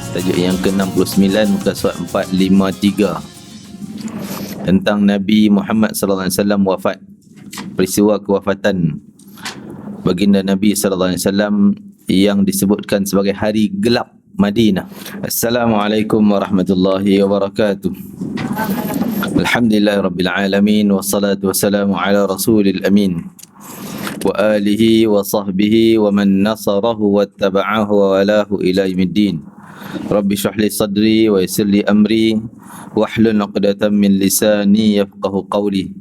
Tajuk yang ke-69 muka surat 453 tentang Nabi Muhammad sallallahu alaihi wasallam wafat. Peristiwa kewafatan baginda Nabi sallallahu alaihi wasallam yang disebutkan sebagai hari gelap Madinah. Assalamualaikum warahmatullahi wabarakatuh. Alhamdulillahirabbil alamin wassalatu wassalamu ala rasulil amin wa alihi wa sahbihi wa man nasarahu wattaba'ahu wa walahu ila yaumiddin. Rabbi shrah li sadri wa yassir li amri wahlul 'uqdatam min lisani yafqahu qawli.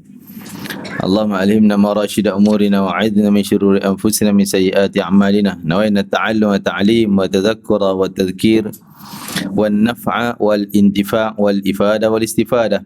Allahumma alhimna marashida umurina wa 'idna min shururi anfusina min sayyiati a'malina. Nawaina ta'allum wa ta'lim wa tadhakkura wa tadhkir wan naf'a wal intifa' wal ifada wal istifada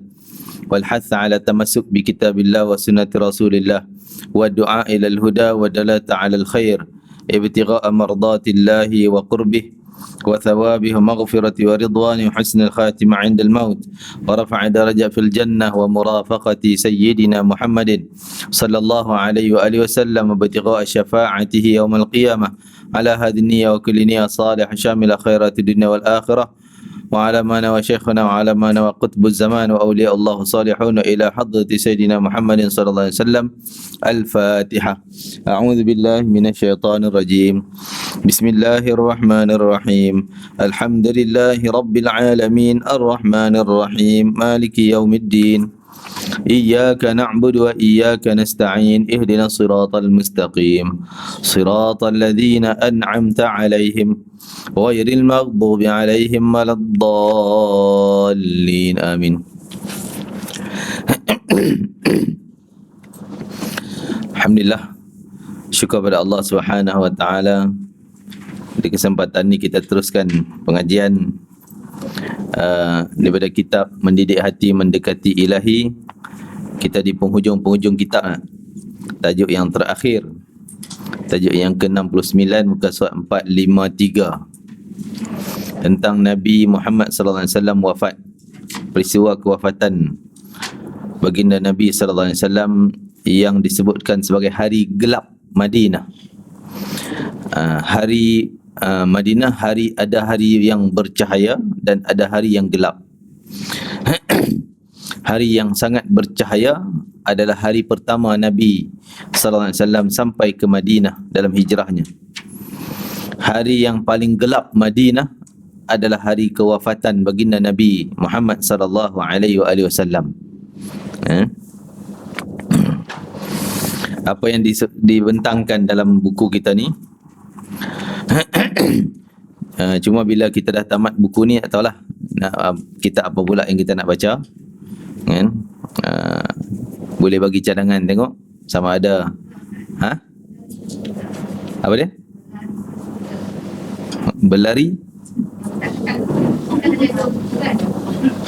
wal hath 'ala tamassuk bi kitabillah wa sunnati rasulillah wa du'a ila al huda wa dalata 'ala al khair ibtigha'a mardatillahi wa qurbih وثوابه مغفرة ورضوان وحسن الخاتمة عند الموت ورفع درجة في الجنة ومرافقة سيدنا محمد صلى الله عليه وآله وسلم وابتغاء شفاعته يوم القيامة على هذه النية وكل نية صالحة شاملة خيرات الدنيا والآخرة وعلى ما نوى شيخنا وعلى ما نوى قطب الزمان وأولياء الله صالحون إلى حضرة سيدنا محمد صلى الله عليه وسلم. الفاتحة. أعوذ بالله من الشيطان الرجيم. بسم الله الرحمن الرحيم. الحمد لله رب العالمين الرحمن الرحيم مالك يوم الدين إياك نعبد وإياك نستعين اهدنا الصراط المستقيم صراط الذين أنعمت عليهم غير المغضوب عليهم ولا الضالين آمين. Alhamdulillah, syukur pada Allah Subhanahu wa taala. Di kesempatan ini kita teruskan pengajian daripada kitab Mendidik Hati Mendekati Ilahi. Kita di penghujung kitab, tajuk yang terakhir, tajuk yang ke-69 muka surat 453 tentang Nabi Muhammad sallallahu alaihi wasallam wafat. Peristiwa kewafatan baginda Nabi sallallahu alaihi wasallam yang disebutkan sebagai hari gelap Madinah. Hari Madinah, ada hari yang bercahaya dan ada hari yang gelap. Hari yang sangat bercahaya adalah hari pertama Nabi sallallahu alaihi wasallam sampai ke Madinah dalam hijrahnya. Hari yang paling gelap Madinah adalah hari kewafatan baginda Nabi Muhammad sallallahu alaihi wasallam. Apa yang dibentangkan dalam buku kita ni, cuma bila kita dah tamat buku ni, tak tahulah kitab apa pula yang kita nak baca kan. Boleh bagi cadangan tengok sama ada apa dia, berlari,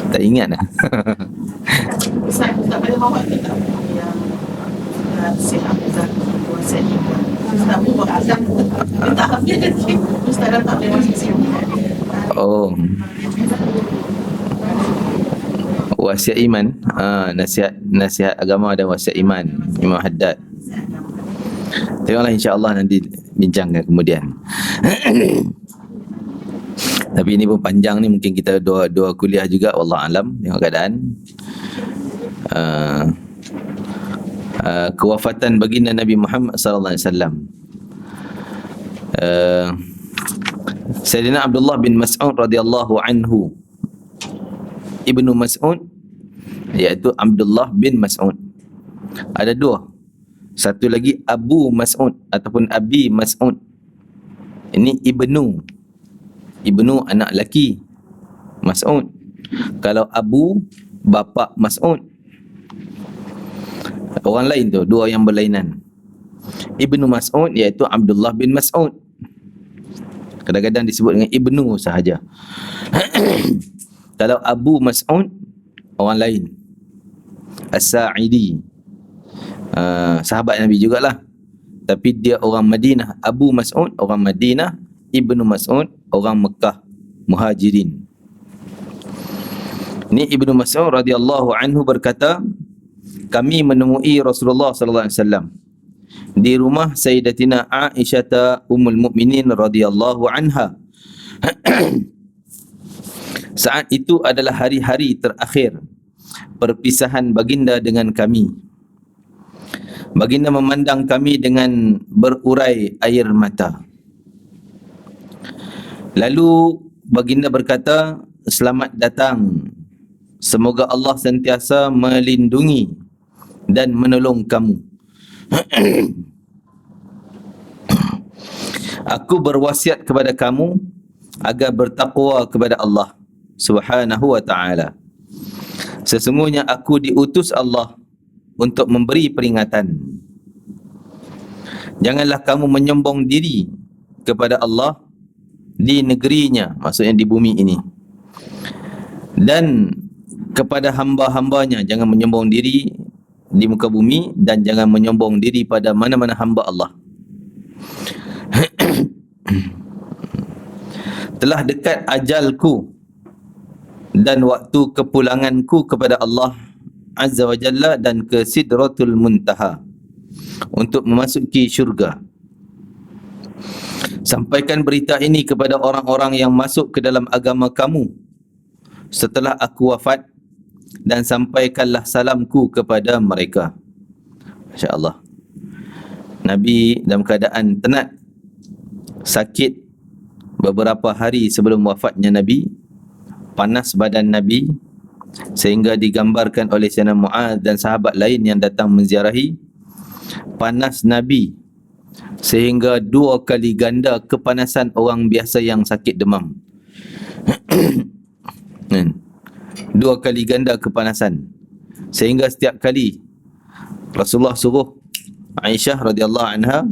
tak ingat dah. Ustaz boleh bawa kita yang sihat Ustaz WhatsApp ni. Ustaz buat azam. Tak habis lagi. Ustaz dah tak boleh masuk sini. Oh, wasiat iman, nasihat agama dan wasiat iman, Imam Haddad. Tengoklah, insya-Allah nanti bincangkan kemudian. Tapi ini pun panjang ni, mungkin kita dua kuliah juga, wallah alam, tengok keadaan. Kewafatan baginda Nabi Muhammad sallallahu alaihi wasallam. Sayyidina Abdullah bin Mas'ud radhiyallahu anhu, Ibnu Mas'ud, iaitu Abdullah bin Mas'ud. Ada dua. Satu lagi Abu Mas'ud ataupun Abi Mas'ud. Ini Ibnu anak laki Mas'ud. Kalau Abu, bapa Mas'ud. Orang lain tu, dua yang berlainan. Ibnu Mas'ud iaitu Abdullah bin Mas'ud. Kadang-kadang disebut dengan Ibnu sahaja. Kalau Abu Mas'ud, orang lain, As-Sa'idi, sahabat Nabi jugalah, tapi dia orang Madinah. Abu Mas'ud orang Madinah, Ibnu Mas'ud orang Mekah, Muhajirin. Ini Ibnu Mas'ud radhiyallahu anhu berkata, kami menemui Rasulullah sallallahu alaihi wasallam di rumah Sayyidatina Aisyah Ummul Mukminin radhiyallahu anha. Saat itu adalah hari-hari terakhir perpisahan baginda dengan kami. Baginda memandang kami dengan berurai air mata. Lalu baginda berkata, selamat datang. Semoga Allah sentiasa melindungi dan menolong kamu. Aku berwasiat kepada kamu agar bertakwa kepada Allah Subhanahu wa ta'ala. Sesungguhnya aku diutus Allah untuk memberi peringatan. Janganlah kamu menyombong diri kepada Allah di negerinya, maksudnya di bumi ini, dan kepada hamba-hambanya. Jangan menyombong diri di muka bumi, dan jangan menyombong diri pada mana-mana hamba Allah. Telah dekat ajalku dan waktu kepulanganku kepada Allah Azza wa Jalla dan ke Sidratul Muntaha untuk memasuki syurga. Sampaikan berita ini kepada orang-orang yang masuk ke dalam agama kamu setelah aku wafat, dan sampaikanlah salamku kepada mereka. Masya Allah. Nabi dalam keadaan tenat, sakit beberapa hari sebelum wafatnya Nabi, panas badan Nabi sehingga digambarkan oleh Sayyidina Mu'adz dan sahabat lain yang datang menziarahi, panas Nabi sehingga 2 kali ganda kepanasan orang biasa yang sakit demam. 2 kali ganda kepanasan, sehingga setiap kali Rasulullah suruh Aisyah radhiyallahu anha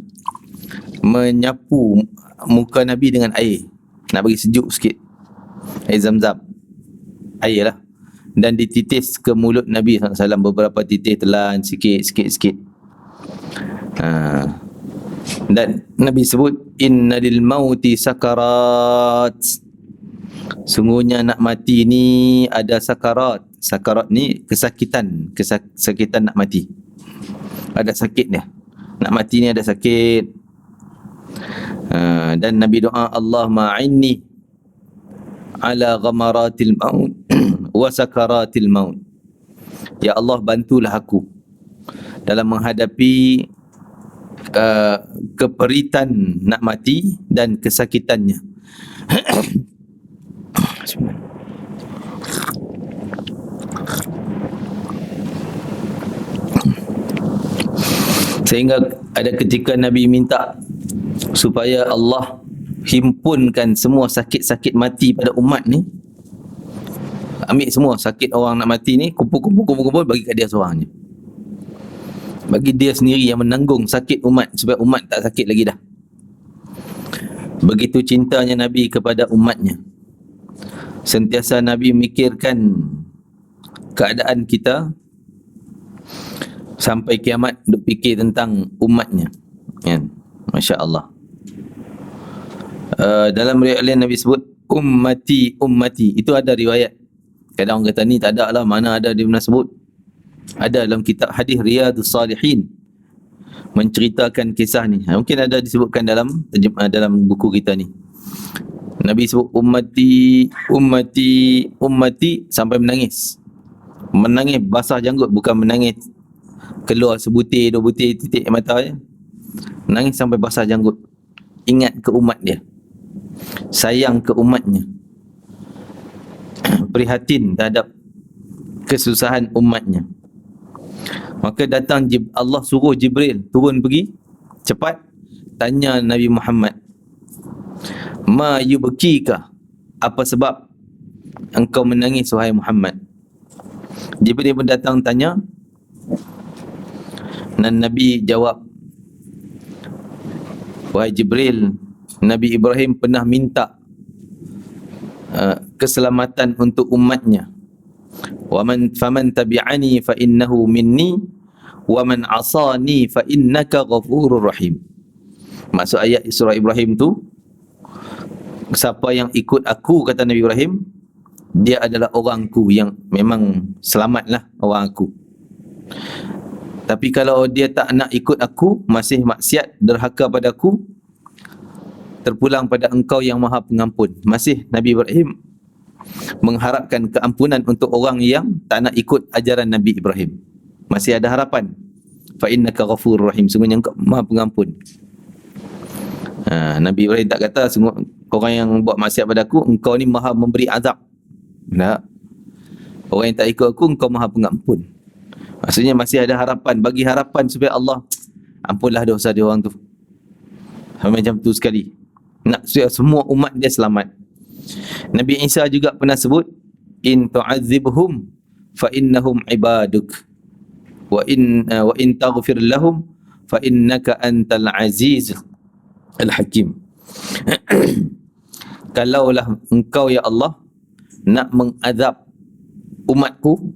menyapu muka Nabi dengan air, nak bagi sejuk sikit, air Zam-Zam, air lah, dan dititis ke mulut Nabi SAW, beberapa titis telan sikit. Dan Nabi sebut, inna lil mauti sakarat, sungguhnya nak mati ni ada sakarat. Sakarat ni kesakitan nak mati, ada sakit dia. Nak mati ni ada sakit. Dan Nabi doa, Allah ma'inni ala ghamaratil maut wa sakaratil maut. Ya Allah, bantulah aku dalam menghadapi keperitan nak mati dan kesakitannya. Sehingga ada ketika Nabi minta supaya Allah himpunkan semua sakit-sakit mati pada umat ni. Ambil semua sakit orang nak mati ni, kumpul bagi kat dia seorang je. Bagi dia sendiri yang menanggung sakit umat, supaya umat tak sakit lagi dah. Begitu cintanya Nabi kepada umatnya. Sentiasa Nabi mikirkan keadaan kita sampai kiamat, duk fikir tentang umatnya. Kan? Masya Allah. Dalam riwayat lain Nabi sebut ummati. Itu ada riwayat. Kadang orang kata ni tak ada lah, mana ada dia pernah sebut. Ada dalam kitab hadis Riyadhus Salihin menceritakan kisah ni. Mungkin ada disebutkan dalam buku kita ni. Nabi sebut ummati sampai menangis. Menangis basah janggut, bukan menangis keluar sebutir 2 butir titik mata je. Menangis sampai basah janggut. Ingat ke umat dia, sayang ke umatnya, prihatin terhadap kesusahan umatnya. Maka datang Allah suruh Jibril turun pergi cepat, tanya Nabi Muhammad, ma yubkika, apa sebab engkau menangis wahai Muhammad? Jibril pun datang tanya, dan Nabi jawab, wahai Jibril, Nabi Ibrahim pernah minta keselamatan untuk umatnya. Faman tabi'ani fa innahu minni wa man 'asani fa innaka ghafurur rahim. Maksud ayat surah Ibrahim tu, siapa yang ikut aku, kata Nabi Ibrahim, dia adalah orangku yang memang selamatlah orang aku. Tapi kalau dia tak nak ikut aku, masih maksiat, derhaka padaku, terpulang pada engkau yang maha pengampun. Masih Nabi Ibrahim mengharapkan keampunan untuk orang yang tak nak ikut ajaran Nabi Ibrahim. Masih ada harapan. Fa innaka ghafurur rahim, sungguhnya engkau Maha Pengampun. Nabi Ibrahim tak kata sungguh orang yang buat maksiat pada aku, engkau ni Maha memberi azab. Tak. Orang yang tak ikut aku, engkau Maha Pengampun. Maksudnya masih ada harapan, bagi harapan supaya Allah ampunlah dosa dia orang tu. Macam tu sekali. Nak supaya semua umat dia selamat. Nabi Isa juga pernah sebut, in tu'adzibhum fa innahum ibaduk wa in taghfir lahum fa innaka antal aziz al hakim. Kalaulah engkau ya Allah nak mengazab umatku,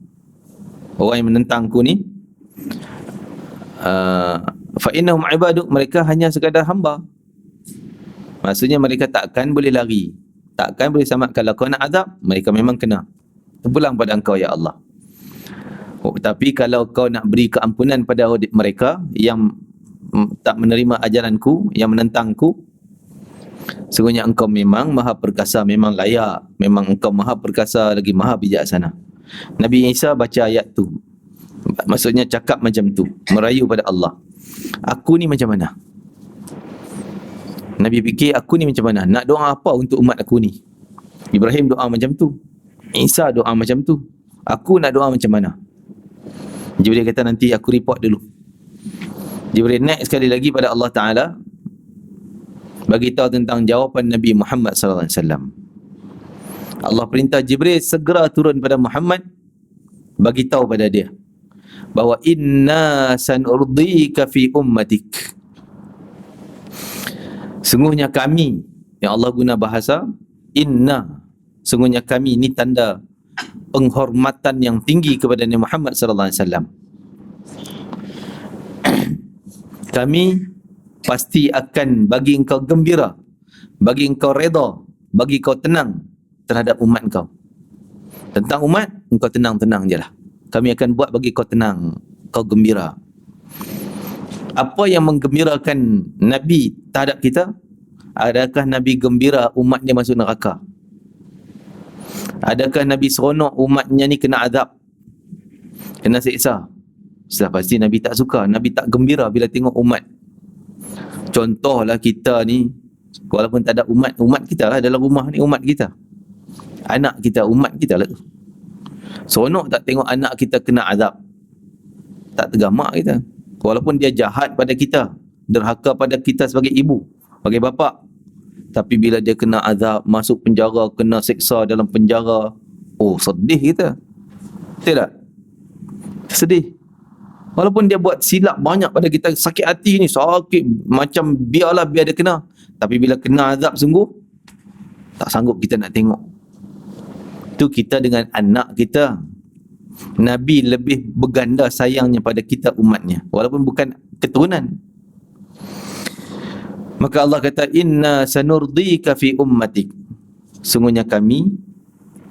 orang yang menentangku ni, fa innahum ibaduk, mereka hanya sekadar hamba. Maksudnya mereka takkan boleh lari, takkan boleh selamat. Kalau kau nak azab, mereka memang kena terpulang pada engkau ya Allah. Tapi kalau kau nak beri keampunan pada mereka yang tak menerima ajaranku, yang menentangku, sesungguhnya engkau memang Maha Perkasa, memang layak, memang engkau Maha Perkasa lagi Maha Bijaksana. Nabi Isa baca ayat tu, maksudnya cakap macam tu, merayu pada Allah. Aku ni macam mana? Nabi fikir, aku ni macam mana? Nak doa apa untuk umat aku ni? Ibrahim doa macam tu, Isa doa macam tu, aku nak doa macam mana? Jibril kata nanti aku report dulu. Jibril naik sekali lagi pada Allah Ta'ala, bagi tahu tentang jawapan Nabi Muhammad SAW. Allah perintah Jibril segera turun pada Muhammad, bagi tahu pada dia bahawa inna sanurdika fi ummatik, sungguhnya kami, yang Allah guna bahasa inna, sungguhnya kami, ni tanda penghormatan yang tinggi kepada Nabi Muhammad sallallahu alaihi wasallam. Kami pasti akan bagi engkau gembira, bagi engkau redha, bagi kau tenang terhadap umat kau. Tentang umat, engkau tenang-tenang je lah. Kami akan buat bagi kau tenang, kau gembira. Apa yang menggembirakan Nabi terhadap kita? Adakah Nabi gembira umat dia masuk neraka? Adakah Nabi seronok umatnya ni kena azab, kena siksa? Sudah pasti Nabi tak suka. Nabi tak gembira bila tengok umat. Contohlah kita ni, walaupun tak ada umat, umat kita lah dalam rumah ni, umat kita, anak kita, umat kita lah tu. Seronok tak tengok anak kita kena azab? Tak tergamak kita. Walaupun dia jahat pada kita, derhaka pada kita sebagai ibu, sebagai bapa, tapi bila dia kena azab, masuk penjara, kena seksa dalam penjara, oh sedih kita. Betul tak? Sedih. Walaupun dia buat silap banyak pada kita, sakit hati ni, sakit macam biarlah, biar dia kena. Tapi bila kena azab sungguh, tak sanggup kita nak tengok. Itu kita dengan anak kita. Nabi lebih berganda sayangnya pada kita umatnya, walaupun bukan keturunan. Maka Allah kata inna sanurdika fi ummatik, sungguhnya kami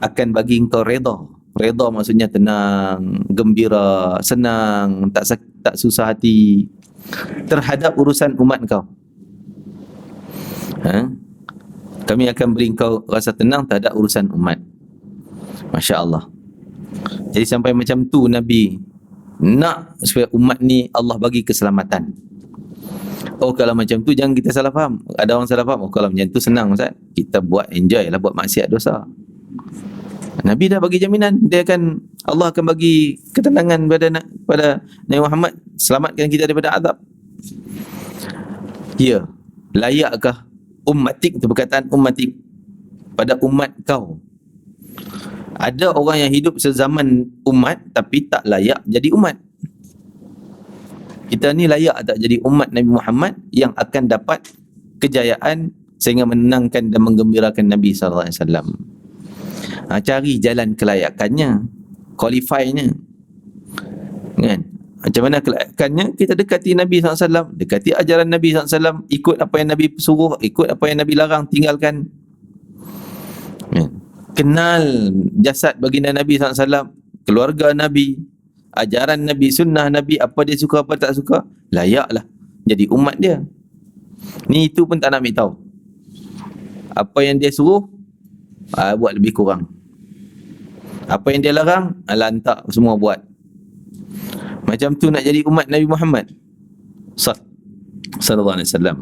akan bagi engkau redha. Redha maksudnya tenang, gembira, senang, tak susah hati terhadap urusan umat kau. Kami akan beri engkau rasa tenang terhadap urusan umat. Masya Allah. Jadi sampai macam tu Nabi nak supaya umat ni Allah bagi keselamatan. Oh kalau macam tu jangan kita salah faham. Ada orang salah faham, oh kalau macam tu senang Ustaz, kita buat enjoy lah, buat maksiat dosa. Nabi dah bagi jaminan, dia akan, Allah akan bagi ketenangan pada Nabi Muhammad, selamatkan kita daripada azab. Ya, layakkah ummatik, itu perkataan ummatik, pada umat kau. Ada orang yang hidup sezaman umat tapi tak layak jadi umat. Kita ni layak tak jadi umat Nabi Muhammad yang akan dapat kejayaan sehingga menenangkan dan menggembirakan Nabi SAW. Cari jalan kelayakannya, qualify-nya, kan? Macam mana kelayakannya? Kita dekati Nabi SAW, dekati ajaran Nabi SAW, ikut apa yang Nabi suruh, ikut apa yang Nabi larang, tinggalkan. Kenal jasad baginda Nabi SAW, keluarga Nabi, ajaran Nabi, sunnah Nabi, apa dia suka, apa tak suka, layaklah jadi umat dia. Ni itu pun tak nak ambil tahu. Apa yang dia suruh, buat lebih kurang. Apa yang dia larang, lantak semua buat. Macam tu nak jadi umat Nabi Muhammad sallallahu alaihi wasallam,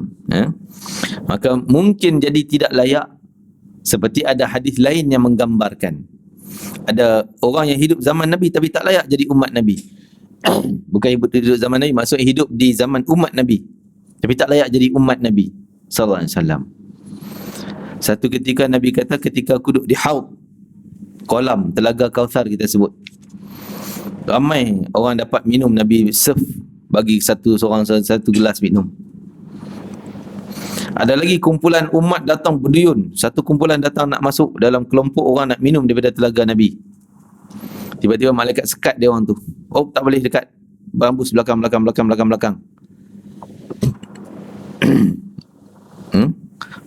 maka mungkin jadi tidak layak. Seperti ada hadis lain yang menggambarkan ada orang yang hidup zaman Nabi tapi tak layak jadi umat Nabi. Bukan hidup zaman Nabi, maksudnya hidup di zaman umat Nabi tapi tak layak jadi umat Nabi sallallahu alaihi wasallam. Satu ketika Nabi kata, ketika aku duduk di haud, kolam telaga Kautsar kita sebut, ramai orang dapat minum, Nabi serve bagi satu gelas minum. Ada lagi kumpulan umat datang berduyun, satu kumpulan datang nak masuk dalam kelompok orang nak minum daripada telaga Nabi. Tiba-tiba malaikat sekat dia orang tu. Oh, tak boleh dekat. Berambus belakang.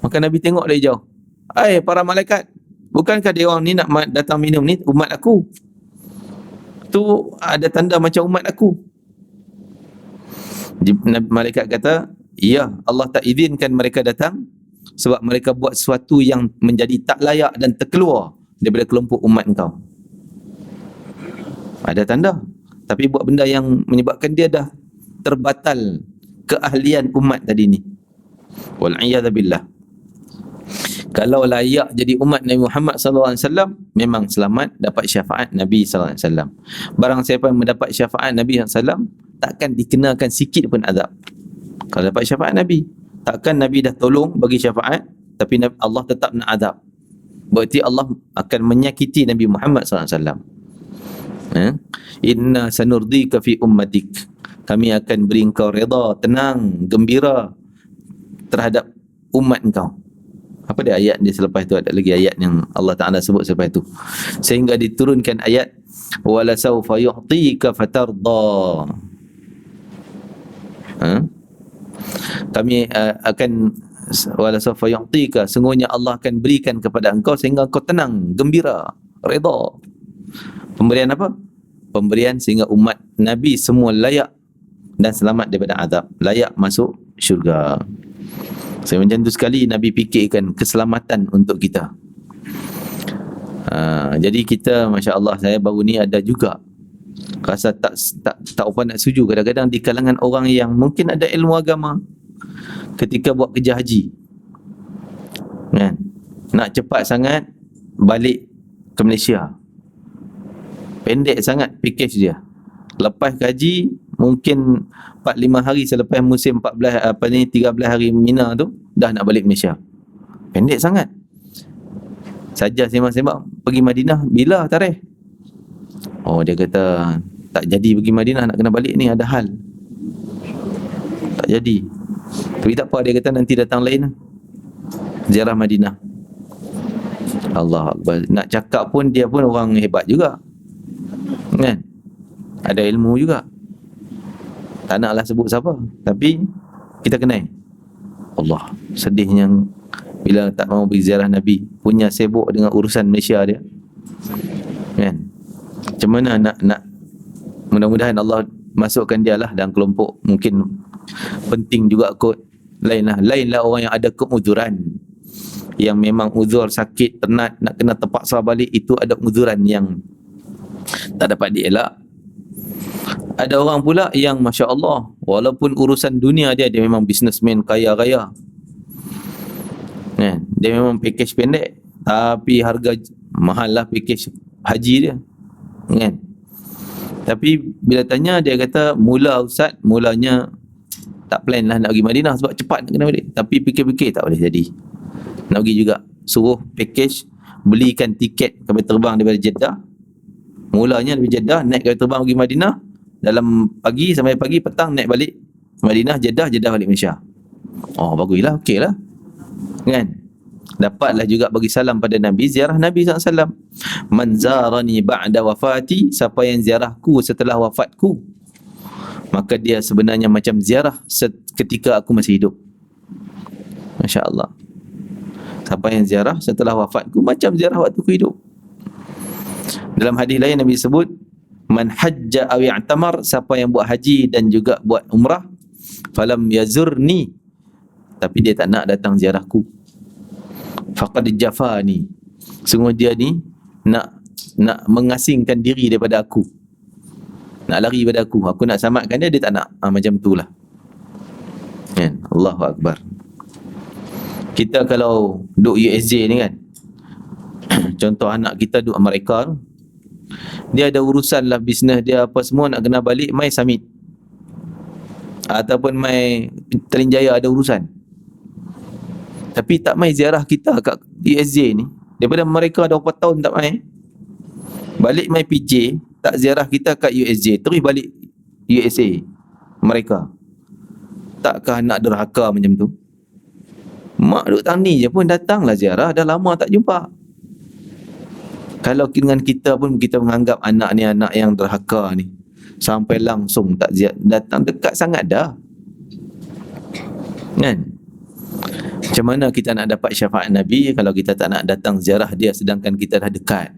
Maka Nabi tengok dari jauh. Para malaikat, bukankah dia orang ni nak datang minum ni umat aku? Tu ada tanda macam umat aku. Malaikat kata, ya, Allah tak izinkan mereka datang sebab mereka buat sesuatu yang menjadi tak layak dan terkeluar daripada kelompok umat engkau. Ada tanda, tapi buat benda yang menyebabkan dia dah terbatal keahlian umat tadi ni. Wal'iyadzubillah. Kalau layak jadi umat Nabi Muhammad SAW, memang selamat, dapat syafaat Nabi SAW. Barang siapa yang mendapat syafaat Nabi SAW, takkan dikenakan sikit pun azab. Kalau dapat syafaat Nabi, takkan Nabi dah tolong bagi syafaat tapi Allah tetap nak azab. Berarti Allah akan menyakiti Nabi Muhammad SAW. Inna sanurdika fi ummatik. Kami akan beri engkau redha, tenang, gembira terhadap umat engkau. Apa dia ayat dia selepas itu? Ada lagi ayat yang Allah Ta'ala sebut selepas itu. Sehingga diturunkan ayat wala sawfa yu'tika fatarda. Kami akan wala sawfa yu'tika, sungguhnya Allah akan berikan kepada engkau sehingga engkau tenang, gembira, redha. Pemberian apa? Pemberian sehingga umat Nabi semua layak dan selamat daripada azab, layak masuk syurga. Macam tu sekali Nabi fikirkan keselamatan untuk kita. Jadi kita, Masya Allah, saya baru ni ada juga rasa tak apa nak setuju kadang-kadang di kalangan orang yang mungkin ada ilmu agama, ketika buat kerja haji kan, nak cepat sangat balik ke Malaysia, pendek sangat package dia. Lepas haji mungkin 4-5 hari selepas musim 13 hari Mina tu dah nak balik Malaysia. Pendek sangat. Saja sembang-sembang pergi Madinah, bila tarikh? Oh, dia kata tak jadi pergi Madinah, nak kena balik ni, ada hal. Tak jadi. Tapi tak apa, dia kata nanti datang lain lah, ziarah Madinah. Allah Akbar. Nak cakap pun dia pun orang hebat juga kan, ada ilmu juga. Tak naklah sebut siapa, tapi kita kenal. Allah, sedihnya bila tak mau pergi ziarah Nabi, punya sibuk dengan urusan Malaysia dia kan. Macam mana nak mudah-mudahan Allah masukkan dia lah dalam kelompok mungkin penting juga kot. Lainlah orang yang ada keuzuran, yang memang uzur sakit, penat, nak kena terpaksa balik, itu ada uzuran yang tak dapat dielak. Ada orang pula yang Masya Allah, walaupun urusan dunia dia memang businessman kaya raya kan, dia memang package pendek tapi harga mahal lah package haji dia kan. Tapi bila tanya, dia kata mulanya tak plan lah nak pergi Madinah sebab cepat nak kena balik, tapi fikir-fikir tak boleh jadi, nak pergi juga. Suruh package, belikan tiket kapal terbang daripada Jeddah, mulanya dari Jeddah naik kapal terbang pergi Madinah, dalam pagi sampai pagi, petang naik balik Madinah, Jeddah balik Malaysia. Oh, baguslah, okey lah kan. Dapatlah juga bagi salam pada Nabi, ziarah Nabi SAW. Man zarani ba'da wafati, siapa yang ziarahku setelah wafatku, maka dia sebenarnya macam ziarah ketika aku masih hidup. Masya Allah. Siapa yang ziarah setelah wafatku, macam ziarah waktu aku hidup. Dalam hadis lain Nabi sebut, man hajja aw i'tamar, siapa yang buat haji dan juga buat umrah, falam yazurni, tapi dia tak nak datang ziarahku, faqad jafani, sungguh dia ni nak nak mengasingkan diri daripada aku, nak lari daripada aku nak selamatkan dia, dia tak nak. Macam tu lah kan. Allahu Akbar. Kita kalau duduk USJ ni kan, contoh anak kita duduk Amerika tu, dia ada urusan lah bisnes dia apa semua, nak kena balik mai summit ataupun mai Terenjaya ada urusan, tapi tak mai ziarah kita kat USJ ni. Daripada mereka dah berapa tahun tak mai, balik mai PJ, tak ziarah kita kat USJ, terus balik USA mereka. Takkah nak derhaka macam tu? Mak duk tani je pun datanglah ziarah, dah lama tak jumpa. Kalau dengan kita pun kita menganggap anak ni anak yang derhaka ni, sampai langsung tak datang, dekat sangat dah kan. Macam mana kita nak dapat syafaat Nabi kalau kita tak nak datang ziarah dia, sedangkan kita dah dekat.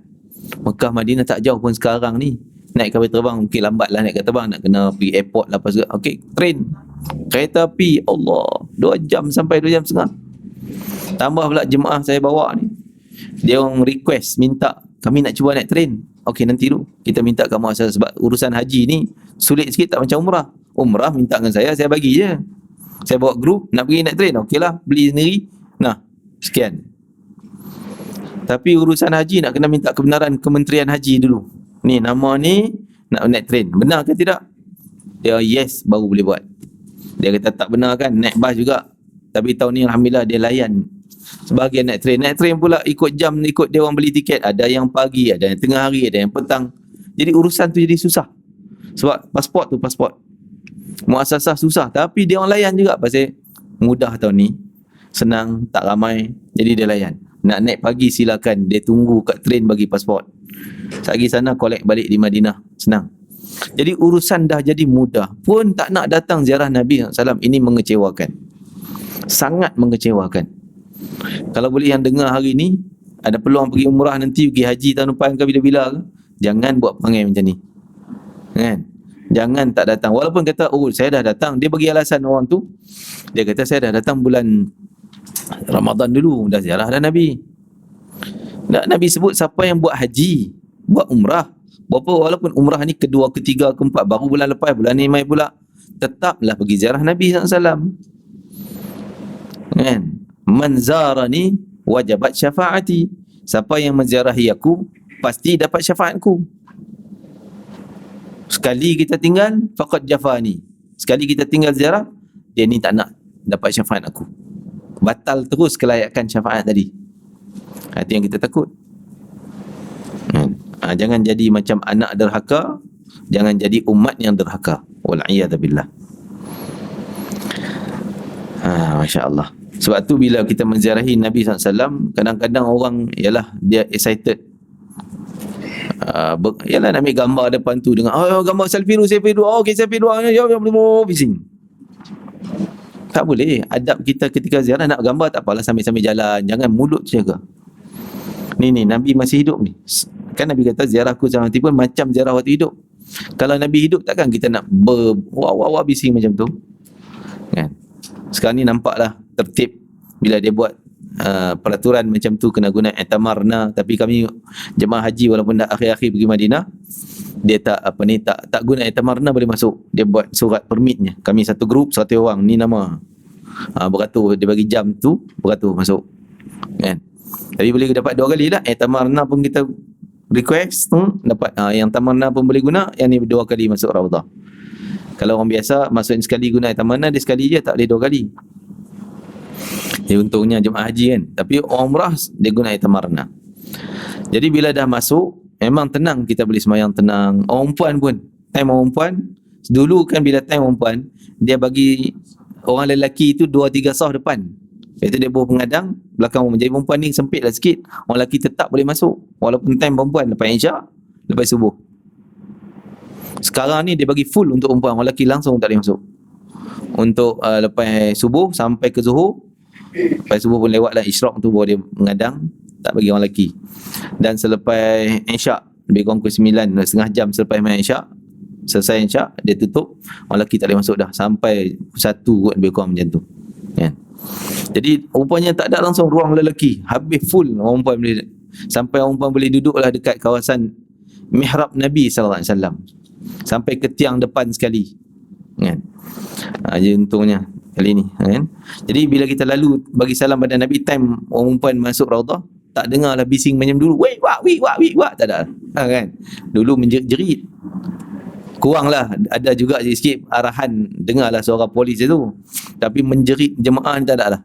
Mekah Madinah tak jauh pun sekarang ni. Naik kapal terbang mungkin lambat lah naik kapal terbang, nak kena pergi airport lah apa segala. Okey, train, kereta api, Allah, 2 jam sampai 2 jam setengah. Tambah pula jemaah saya bawa ni, dia orang request, minta kami nak cuba naik train. Okey, nanti dulu kita minta kamu asal, sebab urusan haji ni sulit sikit, tak macam umrah. Umrah minta dengan saya bagi je. Saya bawa grup nak pergi naik train, okey lah, beli sendiri, nah sekian. Tapi urusan haji nak kena minta kebenaran Kementerian Haji dulu. Ni nama ni nak naik train, benar ke tidak? Dia yes, baru boleh buat. Dia kata tak benar kan, naik bas juga. Tapi tahun ni alhamdulillah dia layan sebahagian naik train. Naik train pula ikut jam, ikut dia orang beli tiket. Ada yang pagi, ada yang tengah hari, ada yang petang. Jadi urusan tu jadi susah. Sebab pasport tu pasport muasasah susah, tapi dia orang layan juga pasal mudah tahun ni, senang, tak ramai, jadi dia layan. Nak naik pagi silakan, dia tunggu kat train bagi pasport. Sagi sana collect balik di Madinah, senang. Jadi urusan dah jadi mudah, pun tak nak datang ziarah Nabi SAW. Ini mengecewakan, sangat mengecewakan. Kalau boleh yang dengar hari ni, ada peluang pergi umrah nanti, pergi haji tahun depan ke bila-bila ke, jangan buat perangai macam ni kan. Jangan tak datang, walaupun kata oh saya dah datang, dia bagi alasan orang tu, dia kata saya dah datang bulan Ramadan dulu, dah ziarah dah Nabi. Nabi sebut siapa yang buat haji, buat umrah, walaupun umrah ni kedua, ketiga, keempat, baru bulan lepas, bulan ni mai pula, tetaplah pergi ziarah Nabi SAW kan. Man zarani wajabat syafaati, siapa yang menziarahi aku pasti dapat syafaatku. Sekali kita tinggal faqad jafani, sekali kita tinggal ziarah, dia ni tak nak dapat syafaat aku, batal terus kelayakan syafaat tadi. Itu yang kita takut. Jangan jadi macam anak derhaka, jangan jadi umat yang derhaka. Wal'iyadzubillah. Masya Allah. Sebab tu bila kita menziarahi Nabi SAW, kadang-kadang orang ialah dia excited, ialah nak ambil gambar depan tu dengan gambar selfie dulu, okey selfie dulu, bising. Tak boleh. Adab kita ketika ziarah nak gambar tak apalah, sambil-sambil jalan, jangan mulut jaga. Ni Nabi masih hidup ni. Kan Nabi kata ziarahku zaman nanti pun macam ziarah waktu hidup. Kalau Nabi hidup takkan kita nak wah bising macam tu kan. Sekarang ni nampaklah tertib bila dia buat peraturan macam tu, kena guna i'tamarna. Tapi kami jemaah haji walaupun dah akhir-akhir pergi Madinah, dia tak tak guna i'tamarna, boleh masuk. Dia buat surat permitnya. Kami satu grup 100 orang, ni nama beratur, dia bagi jam tu, beratur masuk kan. Tapi boleh dapat 2 kali lah. I'tamarna pun kita request dapat, yang tamarna pun boleh guna, yang ni 2 kali masuk Raudhah. Kalau orang biasa masuk sekali guna tamarna, dia sekali je, tak boleh 2 kali. Jadi untungnya jemaah haji kan. Tapi orang umrah dia guna tamarna. Jadi bila dah masuk, memang tenang, kita boleh semayang tenang. Orang perempuan pun, time orang perempuan dulu kan, bila time orang perempuan, dia bagi orang lelaki itu 2-3 sah depan. Lepas tu dia bawa pengadang belakang rumah. Jadi perempuan ni sempit lah sikit, orang lelaki tetap boleh masuk walaupun time perempuan lepas isyak, lepas subuh. Sekarang ni dia bagi full untuk perempuan, orang lelaki langsung tak boleh masuk. Untuk lepas subuh sampai ke zuhur, lepas subuh pun lewat lah isyraq tu, bawa dia mengadang, tak bagi orang lelaki. Dan selepas isyak, lebih kurang pukul 9, setengah jam selepas main isyak, selesai isyak, dia tutup, orang lelaki tak boleh masuk dah sampai 1 kot, lebih kurang macam tu kan. Jadi rupanya tak ada langsung ruang lelaki, habis full orang perempuan boleh Sampai orang perempuan boleh duduklah dekat kawasan mihrab Nabi sallallahu alaihi wasallam. Sampai ke tiang depan sekali. Kan? Jadi untungnya kali ni, kan? Jadi bila kita lalu bagi salam pada Nabi, time orang perempuan masuk Raudhah, tak dengarlah bising macam dulu. Wei wak wi wak wi wak, tak ada. Kan? Dulu menjerit. Kuranglah, ada juga sikit arahan, dengarlah suara polis itu. Tapi menjerit jemaah ni tak ada lah.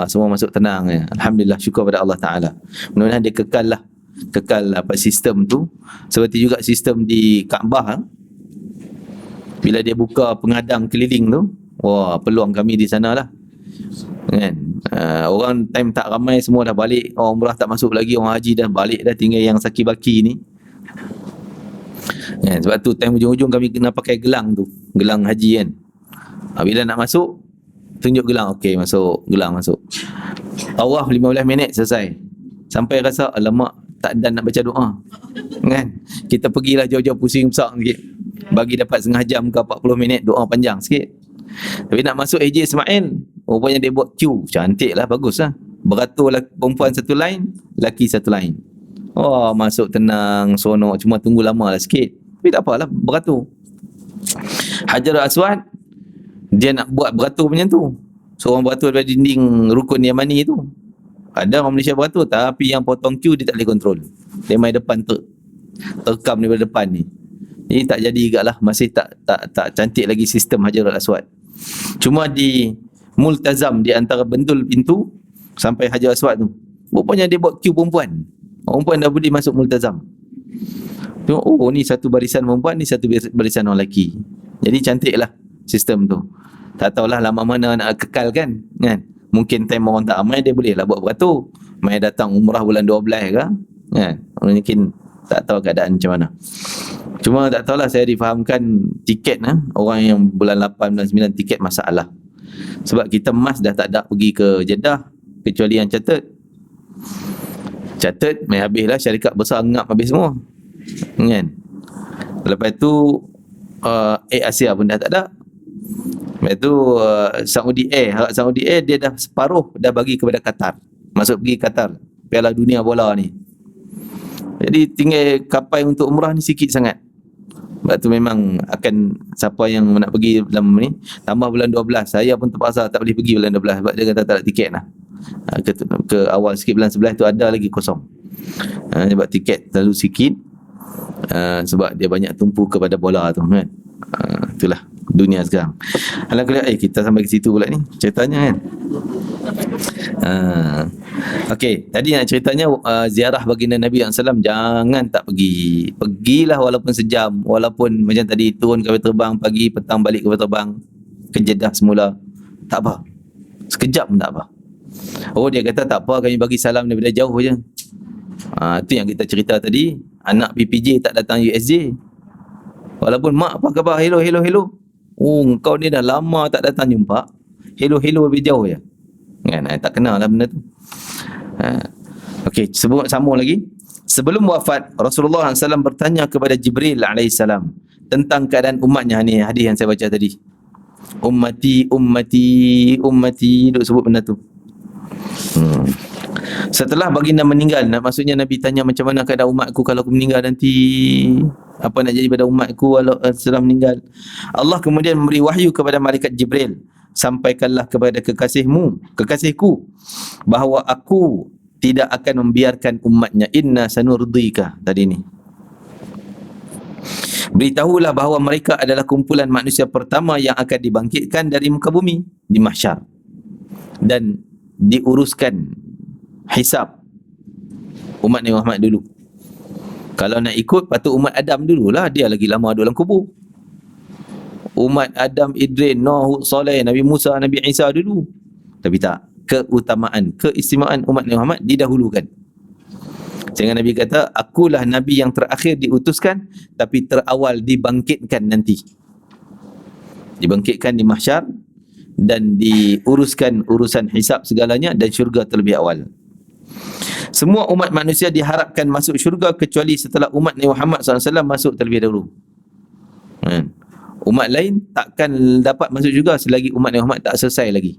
Semua masuk tenang ya. Alhamdulillah, syukur pada Allah Ta'ala. Mudah-mudahan dia kekal apa sistem tu. Seperti juga sistem di Kaabah. Bila dia buka pengadang keliling tu, wah, peluang kami di sana lah. Kan? Orang time tak ramai, semua dah balik. Orang umrah tak masuk lagi, orang haji dah balik dah, tinggal yang saki-baki ni. Sebab tu time hujung-hujung kami kena pakai gelang tu, gelang haji kan. Bila nak masuk, tunjuk gelang, okey masuk, gelang masuk. Tawaf 15 minit selesai. Sampai rasa alamak, tak dan nak baca doa. Kan? Kita pergilah jauh-jauh pusing besar sikit. Bagi dapat setengah jam ke 40 minit doa panjang sikit. Tapi nak masuk Haji Ismail, rupanya dia buat queue. Cantik lah, bagus lah. Beratur perempuan satu line, lelaki satu line. Oh, masuk tenang, seronok. Cuma tunggu lama lah sikit. Tapi tak apalah, beratur. Hajarul Aswad, dia nak buat beratur macam tu. Seorang beratur dari dinding rukun Yamani tu. Ada orang Malaysia beratur, tapi yang potong queue dia tak boleh kontrol. Dia main depan terkam daripada depan ni. Jadi tak jadi juga lah. Masih tak cantik lagi sistem Hajarul Aswad. Cuma di multazam, di antara bentul pintu sampai Hajar Aswad tu, rupanya dia buat queue perempuan. Perempuan dah boleh masuk multazam. Tengok, oh ni satu barisan perempuan, ni satu barisan orang lelaki. Jadi cantik lah sistem tu. Tak tahulah lama mana nak kekal kan. Mungkin time orang tak ramai, dia boleh lah buat beratur. Mai datang umrah bulan 12 ke, kan? Mungkin tak tahu keadaan macam mana. Cuma tak tahulah, saya difahamkan tiket orang yang bulan 8, bulan 9 tiket masalah. Sebab kita mas dah tak ada pergi ke Jeddah, kecuali yang catat main habis lah, syarikat besar ngap habis semua. Kan? Lepas tu Air Asia pun dah tak ada. Lepas tu Saudi Air dia dah separuh dah bagi kepada Qatar. Masuk pergi Qatar Piala Dunia bola ni. Jadi tinggal kapal untuk umrah ni sikit sangat. Sebab tu memang akan, siapa yang nak pergi dalam ni, tambah bulan 12, saya pun terpaksa tak boleh pergi bulan 12 sebab dia kata tak ada tiket lah. Ke awal sikit bulan 11 tu ada lagi kosong. Sebab tiket terlalu sikit, sebab dia banyak tumpu kepada bola tu kan. Itulah dunia sekarang. Alhamdulillah, kita sampai ke situ pula ni ceritanya kan. Okey, tadi nak ceritanya ziarah baginda Nabi SAW, jangan tak pergi. Pergilah walaupun sejam, walaupun macam tadi turun kapal terbang pagi, petang balik kapal terbang ke Jeddah semula, tak apa. Sekejap pun tak apa. Oh, dia kata tak apa, kami bagi salam daripada jauh je. Itu yang kita cerita tadi, anak PPJ tak datang USJ. Walaupun mak apa khabar, hello. Oh, kau ni dah lama tak datang jumpa. Hello lebih jauh je. Kan, tak kenal lah benda tu. Okey, sambung lagi. Sebelum wafat, Rasulullah SAW bertanya kepada Jibril AS tentang keadaan umatnya. Ni hadis yang saya baca tadi. Ummati duk sebut benda tu. Setelah baginda meninggal, maksudnya Nabi tanya macam mana keadaan umatku kalau aku meninggal nanti, apa nak jadi pada umatku kalau setelah meninggal. Allah kemudian memberi wahyu kepada malaikat Jibril, sampaikanlah kepada kekasihku bahawa aku tidak akan membiarkan umatnya. Inna sanurdika, tadi ni. Beritahulah bahawa mereka adalah kumpulan manusia pertama yang akan dibangkitkan dari muka bumi di mahsyar dan diuruskan hisab umat Nabi Muhammad dulu. Kalau nak ikut, patut umat Adam dululah, dia lagi lama dalam kubur. Umat Adam, Idris, Nuh, Saleh, Nabi Musa, Nabi Isa dulu. Tapi tak, keistimewaan umat Nabi Muhammad didahulukan. Sehingga Nabi kata, akulah Nabi yang terakhir diutuskan, tapi terawal dibangkitkan nanti. Dibangkitkan di mahsyar dan diuruskan urusan hisab segalanya, dan syurga terlebih awal. Semua umat manusia diharapkan masuk syurga kecuali setelah umat Nabi Muhammad SAW masuk terlebih dahulu. Umat lain takkan dapat masuk syurga selagi umat Nabi Muhammad tak selesai lagi.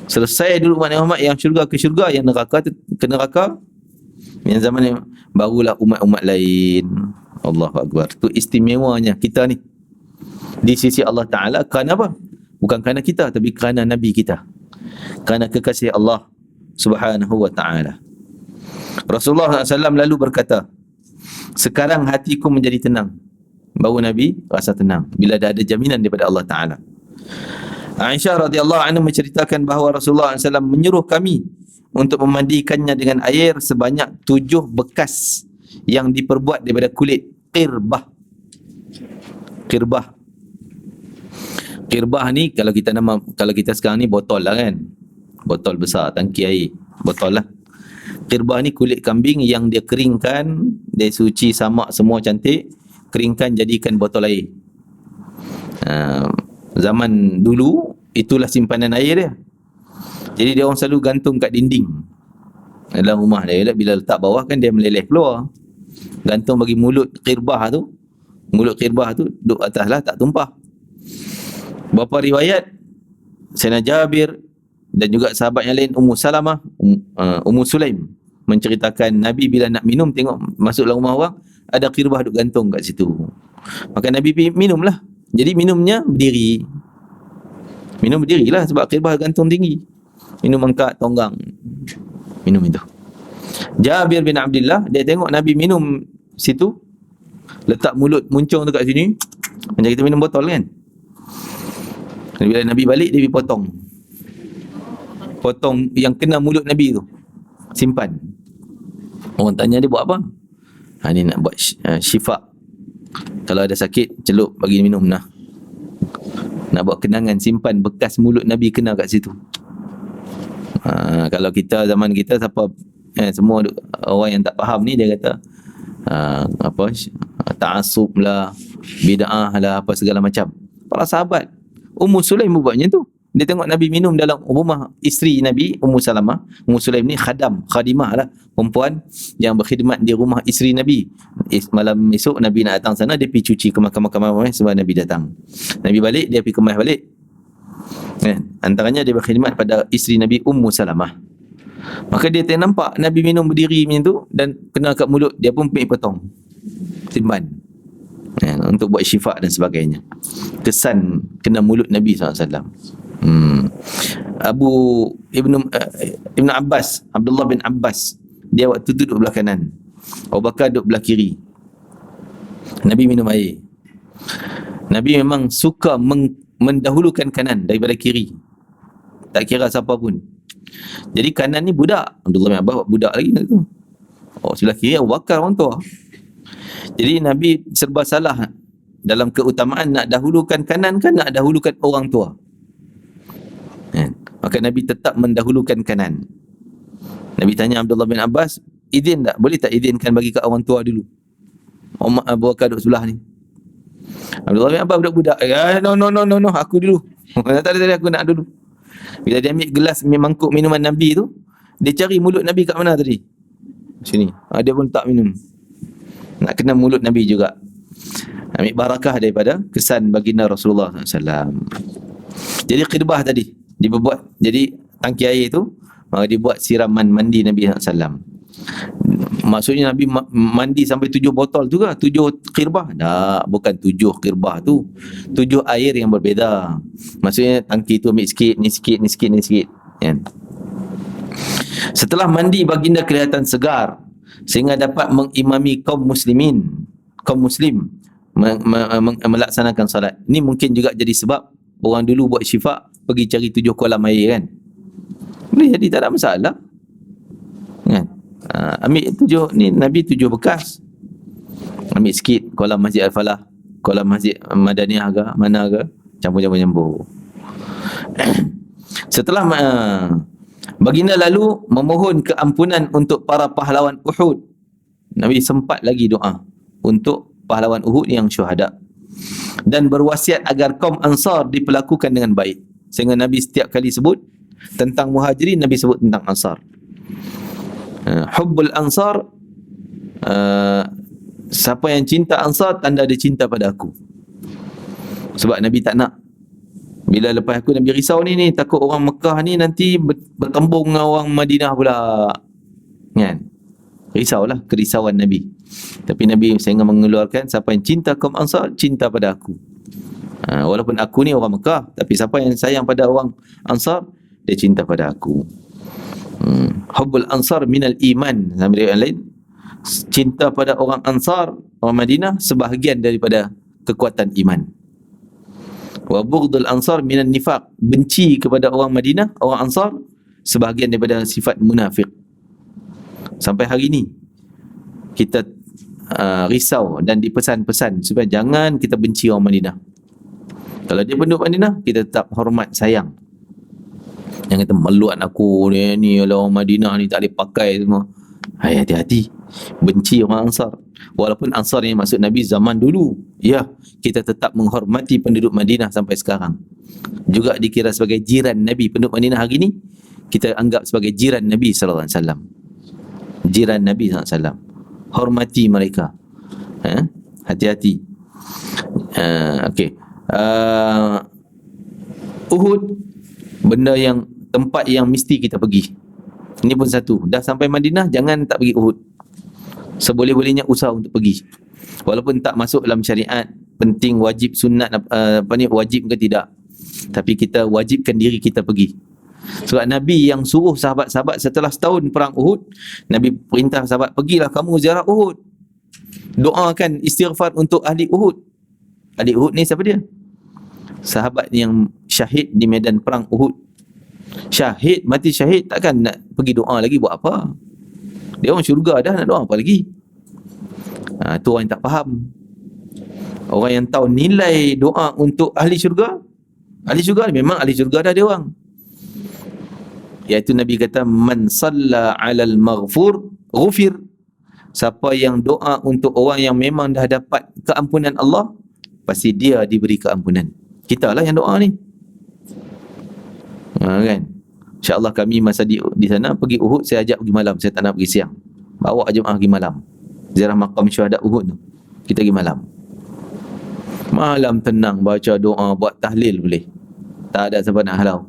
Selesai dulu umat Nabi Muhammad yang syurga ke syurga, yang neraka ke neraka, Yang zaman ni barulah umat-umat lain. Allahu Akbar. Tu istimewanya kita ni di sisi Allah Ta'ala. Kerana apa? Bukan kerana kita, tapi kerana Nabi kita, kerana kekasih Allah Subhanahu wa Ta'ala. Rasulullah SAW lalu berkata, sekarang hatiku menjadi tenang. Baru Nabi rasa tenang bila dah ada jaminan daripada Allah Ta'ala. Aisyah radhiyallahu anha menceritakan bahawa Rasulullah SAW menyuruh kami untuk memandikannya dengan air sebanyak 7 bekas yang diperbuat daripada kulit qirbah. Qirbah ni kalau kita sekarang ni botol lah kan. Botol besar, tangki air, botol lah. Qirbah ni kulit kambing yang dia keringkan, dia suci, samak semua cantik, keringkan jadikan botol air. Zaman dulu itulah simpanan air dia. Jadi dia orang selalu gantung kat dinding dalam rumah dia. Bila letak bawah kan dia meleleh keluar. Gantung bagi mulut qirbah tu. Mulut qirbah tu duduk atas lah, tak tumpah. Beberapa riwayat Sayyidina Jabir dan juga sahabat yang lain, Ummu Salamah, Ummu Sulaim menceritakan Nabi bila nak minum, tengok masuk dalam rumah orang ada qirbah duk gantung kat situ. Maka Nabi minumlah. Jadi minumnya berdiri. Minum berdirilah sebab qirbah gantung tinggi. Minum angkat tonggang. Minum itu. Jabir bin Abdullah, dia tengok Nabi minum situ, letak mulut muncung tu kat sini, macam kita minum botol kan. Bila Nabi balik, dia pergi potong yang kena mulut Nabi tu, simpan. Orang tanya dia buat apa? Ni nak buat syifa. Kalau ada sakit, celup bagi minum nah. Nak buat kenangan, simpan bekas mulut Nabi kena kat situ. Kalau kita zaman kita siapa semua orang yang tak faham ni, dia kata ta'assub lah, bid'ah lah, apa segala macam. Para sahabat, Ummu Sulaim buatnya tu. Dia tengok Nabi minum dalam rumah isteri Nabi, Ummu Salamah. Ummu Sulaim ni khadimah lah, perempuan yang berkhidmat di rumah isteri Nabi. Malam esok Nabi nak datang sana, dia pergi cuci kemas-kemas sebab Nabi datang. Nabi balik, dia pergi kemas balik. Antaranya dia berkhidmat pada isteri Nabi, Ummu Salamah. Maka dia nampak Nabi minum berdiri macam tu dan kena kat mulut, dia pun pergi potong, simpan untuk buat syifa dan sebagainya. Kesan kena mulut Nabi SAW. Ibnu Abbas, Abdullah bin Abbas, dia waktu tu duduk belah kanan, Abu Bakar duduk belah kiri. Nabi minum air. Nabi memang suka mendahulukan kanan daripada kiri, tak kira siapa pun. Jadi kanan ni budak, Abdullah bin Abbas budak lagi tu. Sebelah kiri Abu Bakar orang tua. Jadi Nabi serba salah dalam keutamaan nak dahulukan kanan kan nak dahulukan orang tua. Maka Nabi tetap mendahulukan kanan. Nabi tanya Abdullah bin Abbas, izin tak? Boleh tak izinkan bagi kat orang tua dulu? Abu Bakar duduk sebelah ni. Abdullah bin Abbas budak-budak. No, aku dulu. Tak ada, aku nak dulu. Bila dia ambil gelas, mangkuk minuman Nabi tu, dia cari mulut Nabi kat mana tadi? Sini. Dia pun tak minum. Nak kena mulut Nabi juga. Ambil barakah daripada kesan baginda Rasulullah SAW. Jadi qirbah tadi dibuat jadi tangki air tu, maka dibuat siraman mandi Nabi SAW. Maksudnya Nabi mandi sampai 7 botol tu ke? 7 qirbah? Tak, bukan 7 qirbah tu. 7 air yang berbeza. Maksudnya tangki tu ambil sikit, ni sikit, ni sikit, ni sikit. Setelah mandi, baginda kelihatan segar sehingga dapat mengimami kaum muslim melaksanakan salat. Ini mungkin juga jadi sebab orang dulu buat syifa pergi cari 7 kolam air kan. Boleh jadi, tak ada masalah kan. Ambil 7 ni, Nabi 7 bekas. Ambil sikit kolam Masjid Al-Falah, kolam Masjid Madaniyah ke mana ke, campur. Setelah baginda lalu memohon keampunan untuk para pahlawan Uhud. Nabi sempat lagi doa untuk pahlawan Uhud yang syuhada dan berwasiat agar kaum Ansar diperlakukan dengan baik. Sehingga Nabi setiap kali sebut tentang Muhajirin, Nabi sebut tentang Ansar. Hubbul Ansar, siapa yang cinta Ansar, tanda dia cinta pada aku. Sebab Nabi tak nak bila lepas aku Nabi risau ni takut orang Mekah ni nanti bertembung dengan orang Madinah pula kan. Risaulah kerisauan Nabi. Tapi Nabi sehingga mengeluarkan, siapa yang cinta kaum Ansar, cinta pada aku. Walaupun aku ni orang Mekah, tapi siapa yang sayang pada orang Ansar, dia cinta pada aku. Hubbul Ansar minal iman. Dalam riwayat lain, cinta pada orang Ansar, orang Madinah, sebahagian daripada kekuatan iman. Wa bughdul Ansar minan nifaq. Benci kepada orang Madinah, orang Ansar, sebahagian daripada sifat munafik. Sampai hari ni kita risau dan dipesan-pesan supaya jangan kita benci orang Madinah. Kalau dia penduduk Madinah, kita tetap hormat, sayang. Jangan kata meluat aku ni orang Madinah ni tak boleh pakai semua. Hai, hati-hati. Benci orang Ansar. Walaupun Ansar yang maksud Nabi zaman dulu, ya, kita tetap menghormati penduduk Madinah sampai sekarang. Juga dikira sebagai jiran Nabi. Penduduk Madinah hari ni kita anggap sebagai jiran Nabi sallallahu alaihi wasallam. Jiran Nabi SAW. Hormati mereka. Hati-hati. Okey. Uhud, benda yang, tempat yang mesti kita pergi. Ini pun satu. Dah sampai Madinah, jangan tak pergi Uhud. Seboleh-bolehnya usaha untuk pergi. Walaupun tak masuk dalam syariat, penting, wajib, sunat, wajib ke tidak. Tapi kita wajibkan diri kita pergi. Sebab Nabi yang suruh sahabat-sahabat setelah setahun perang Uhud, Nabi perintah sahabat, pergilah kamu ziarah Uhud, doakan istighfar untuk ahli Uhud. Ahli Uhud ni siapa dia? Sahabat yang syahid di medan perang Uhud. Syahid, mati syahid, takkan nak pergi doa lagi buat apa? Dia orang syurga dah, nak doa apa lagi? Tu orang yang tak faham. Orang yang tahu nilai doa untuk ahli syurga, ahli syurga memang ahli syurga dah dia orang. Iaitu Nabi kata, man salla alal maghfur ghufir. Siapa yang doa untuk orang yang memang dah dapat keampunan Allah, pasti dia diberi keampunan. Kita lah yang doa ni. Kan? InsyaAllah kami masa di sana pergi Uhud, saya ajak pergi malam. Saya tak nak pergi siang. Bawa jemaah pergi malam. Ziarah makam syuhada Uhud tu, kita pergi malam. Malam tenang, baca doa, buat tahlil boleh. Tak ada siapa nak halau.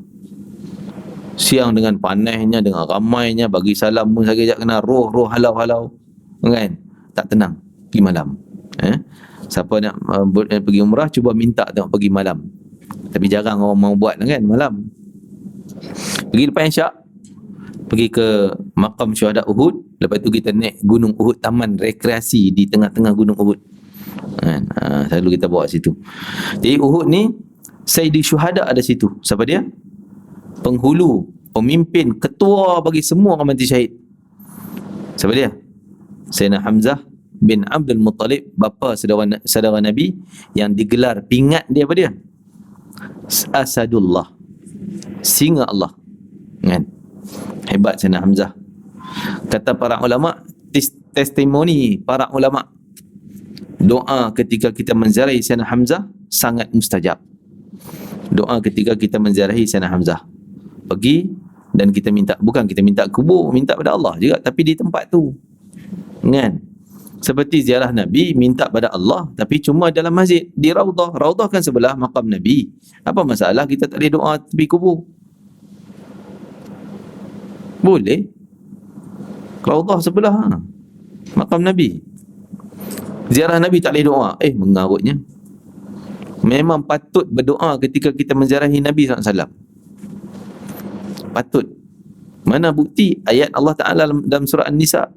Siang dengan panasnya, dengan ramainya, bagi salam pun sekejap kena roh halau-halau. Kan? Tak tenang. Pergi malam. Siapa nak pergi umrah, cuba minta tengok pergi malam. Tapi jarang orang mau buat kan, malam. Pergi lepas Isyak, pergi ke makam syuhada Uhud. Lepas tu kita naik gunung Uhud, taman rekreasi di tengah-tengah gunung Uhud. Kan? Selalu kita bawa situ. Jadi Uhud ni, Sayyidi Syuhada ada situ. Siapa dia? Penghulu, pemimpin, ketua bagi semua orang mati syahid. Siapa dia? Sayyidina Hamzah bin Abdul Muttalib, bapa saudara Nabi, yang digelar pingat dia apa dia? Asadullah, singa Allah. Kan? Hebat Sayyidina Hamzah. Kata para ulama, testimoni para ulama, doa ketika kita menziarahi Sayyidina Hamzah sangat mustajab. Doa ketika kita menziarahi Sayyidina Hamzah, pergi dan kita minta, bukan kita minta kubur, minta pada Allah juga, tapi di tempat tu. Kan? Seperti ziarah Nabi, minta pada Allah, tapi cuma dalam masjid, di Raudah. Raudah kan sebelah makam Nabi. Apa masalah kita tak boleh doa tepi kubur? Boleh. Raudah sebelah makam Nabi. Ziarah Nabi tak boleh doa. Mengarutnya. Memang patut berdoa ketika kita menziarahi Nabi SAW. Patut. Mana bukti? Ayat Allah Ta'ala dalam surah An-Nisa.